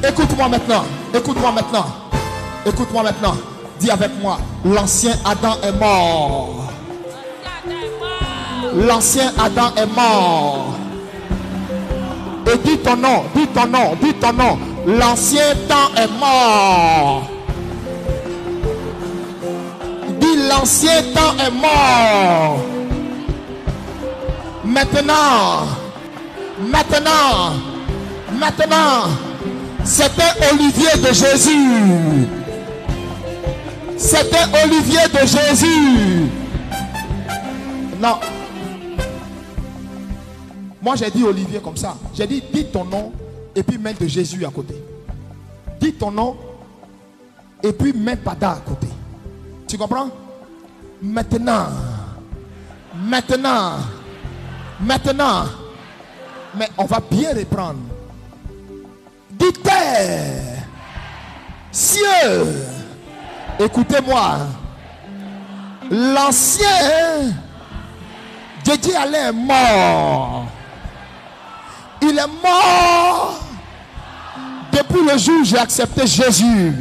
Écoute-moi maintenant, écoute-moi maintenant, écoute-moi maintenant. Dis avec moi, l'ancien Adam est mort. L'ancien Adam est mort. Et dis ton nom, dis ton nom, dis ton nom. L'ancien temps est mort. Dis l'ancien temps est mort. Maintenant, c'était Olivier de Jésus. C'était Olivier de Jésus. Non. Moi j'ai dit Olivier comme ça. J'ai dit, dis ton nom et puis mets de Jésus à côté. Dis ton nom et puis mets Pada à côté. Tu comprends? Maintenant. Mais on va bien reprendre. Dis terre, cieux, écoutez-moi. L'ancien Dédié Alain est mort. Il est mort depuis le jour où j'ai accepté Jésus.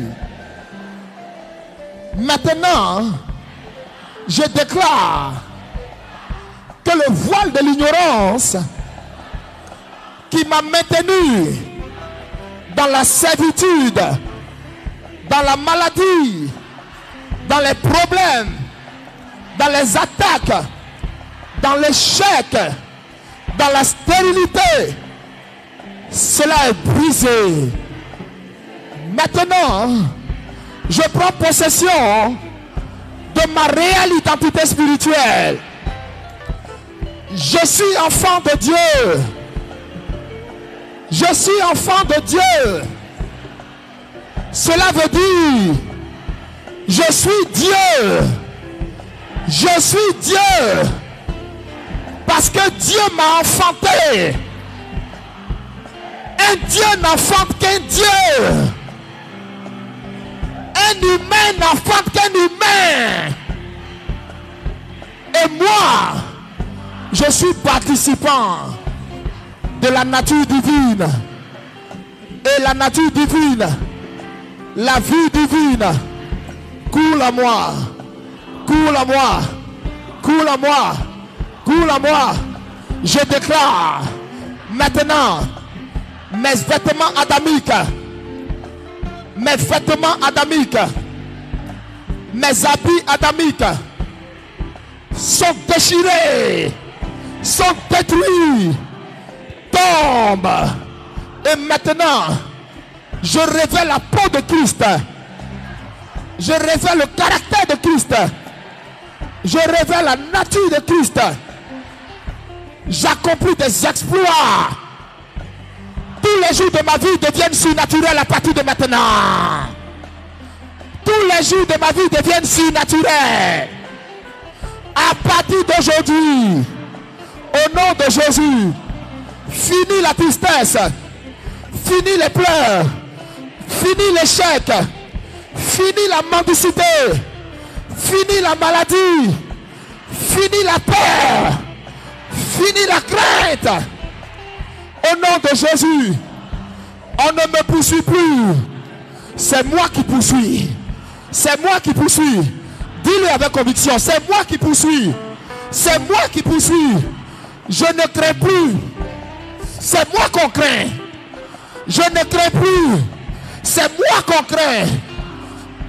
Maintenant, je déclare que le voile de l'ignorance qui m'a maintenu dans la servitude, dans la maladie, dans les problèmes, dans les attaques, dans l'échec, dans la stérilité, cela est brisé. Maintenant, je prends possession de ma réelle identité spirituelle. Je suis enfant de Dieu. Je suis enfant de Dieu. Cela veut dire, je suis Dieu. Je suis Dieu. Parce que Dieu m'a enfanté. Un Dieu n'enfante qu'un Dieu. Un humain n'enfante qu'un humain. Et moi, je suis participant de la nature divine. Et la nature divine, la vie divine, coule à moi, coule à moi, coule à moi, coule à moi. Je déclare maintenant mes vêtements adamiques, mes habits adamiques sont déchirés, sont détruits, tombent. Et maintenant, je révèle la peau de Christ. Je révèle le caractère de Christ. Je révèle la nature de Christ. J'accomplis des exploits. Tous les jours de ma vie deviennent surnaturels à partir de maintenant. Tous les jours de ma vie deviennent surnaturels. À partir d'aujourd'hui, au nom de Jésus, fini la tristesse, fini les pleurs, fini l'échec, fini la mendicité, fini la maladie, fini la peur, fini la crainte. Au nom de Jésus, on ne me poursuit plus. C'est moi qui poursuis. C'est moi qui poursuis. Dis-le avec conviction. C'est moi qui poursuis. C'est moi qui poursuis. Je ne crains plus. C'est moi qu'on craint. Je ne crains plus. C'est moi qu'on craint.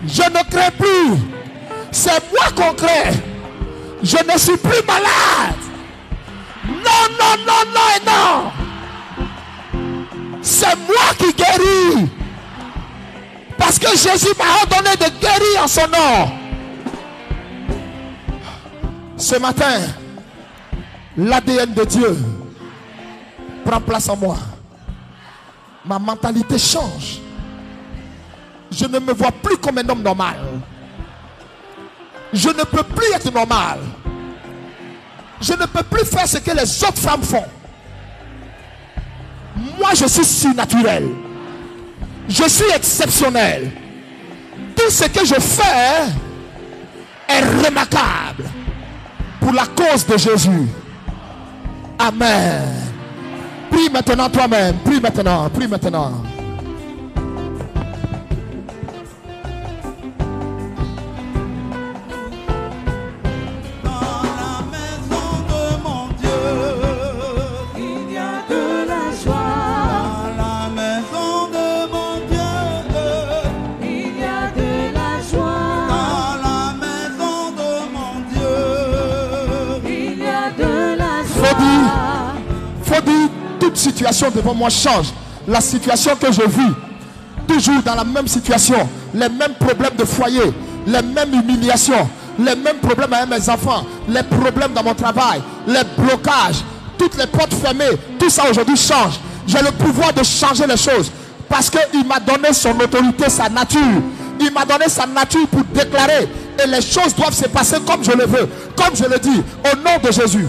Je ne crains plus. C'est moi qu'on craint. Je ne suis plus malade. Non, non, non, non et non. C'est moi qui guéris. Parce que Jésus m'a ordonné de guérir en son nom. Ce matin, l'ADN de Dieu prend place en moi. Ma mentalité change. Je ne me vois plus comme un homme normal. Je ne peux plus être normal. Je ne peux plus faire ce que les autres femmes font. Moi, je suis surnaturel. Je suis exceptionnel. Tout ce que je fais est remarquable pour la cause de Jésus. Amen. Prie maintenant toi-même. Prie maintenant. Prie maintenant. Toute situation devant moi change. La situation que je vis, toujours dans la même situation, les mêmes problèmes de foyer, les mêmes humiliations, les mêmes problèmes avec mes enfants, les problèmes dans mon travail, les blocages, toutes les portes fermées, tout ça aujourd'hui change. J'ai le pouvoir de changer les choses parce qu'il m'a donné son autorité, sa nature. Il m'a donné sa nature pour déclarer, et les choses doivent se passer comme je le veux, comme je le dis, au nom de Jésus.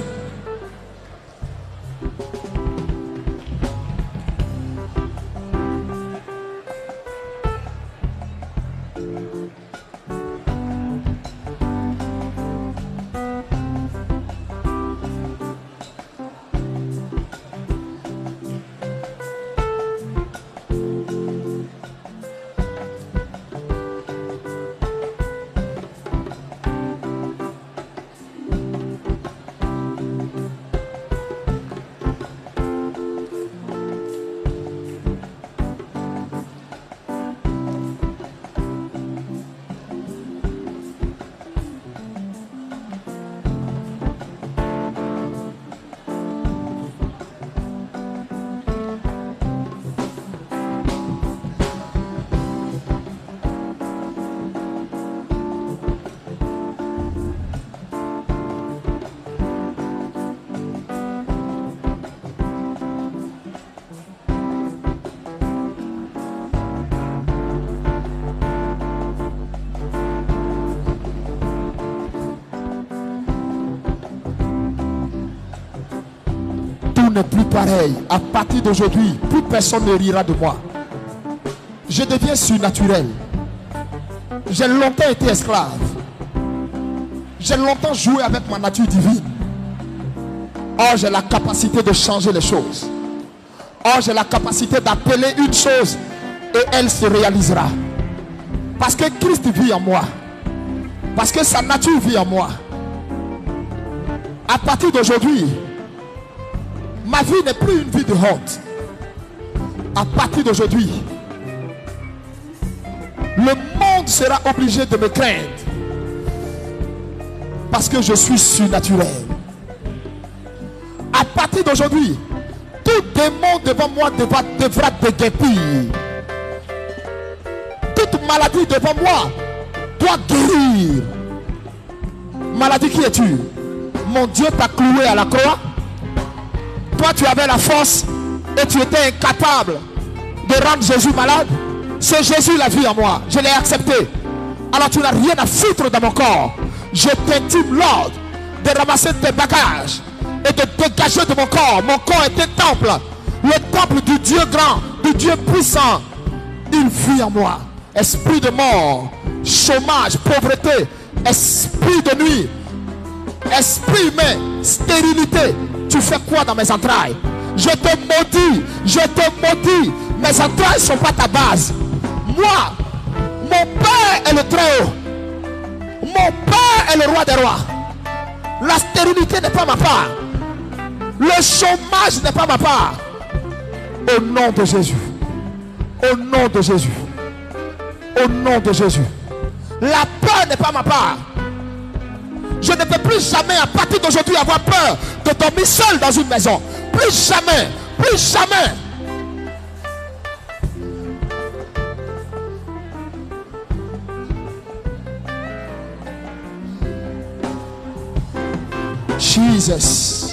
n'est plus pareil. À partir d'aujourd'hui, plus personne ne rira de moi. Je deviens surnaturel. J'ai longtemps été esclave. J'ai longtemps joué avec ma nature divine. Or, j'ai la capacité de changer les choses. Or, j'ai la capacité d'appeler une chose et elle se réalisera. Parce que Christ vit en moi. Parce que sa nature vit en moi. À partir d'aujourd'hui, ma vie n'est plus une vie de honte. À partir d'aujourd'hui, le monde sera obligé de me craindre. Parce que je suis surnaturel. À partir d'aujourd'hui, tout démon devant moi devra déguerpir. Toute maladie devant moi doit guérir. Maladie, qui es-tu? Mon Dieu t'a cloué à la croix. Toi, tu avais la force et tu étais incapable de rendre Jésus malade. C'est Jésus la vie en moi. Je l'ai accepté. Alors tu n'as rien à foutre dans mon corps. Je t'intime l'ordre de ramasser tes bagages et de dégager de mon corps. Mon corps est un temple. Le temple du Dieu grand, du Dieu puissant. Il vit en moi. Esprit de mort, chômage, pauvreté, esprit de nuit, esprit humain, stérilité. Tu fais quoi dans mes entrailles? Je te maudis, je te maudis. Mes entrailles ne sont pas ta base. Moi, mon Père est le Très-Haut. Mon Père est le Roi des Rois. La stérilité n'est pas ma part. Le chômage n'est pas ma part. Au nom de Jésus. Au nom de Jésus. Au nom de Jésus. La peur n'est pas ma part. Je ne peux plus jamais, à partir d'aujourd'hui, avoir peur de dormir seul dans une maison. Plus jamais. Plus jamais. Jesus.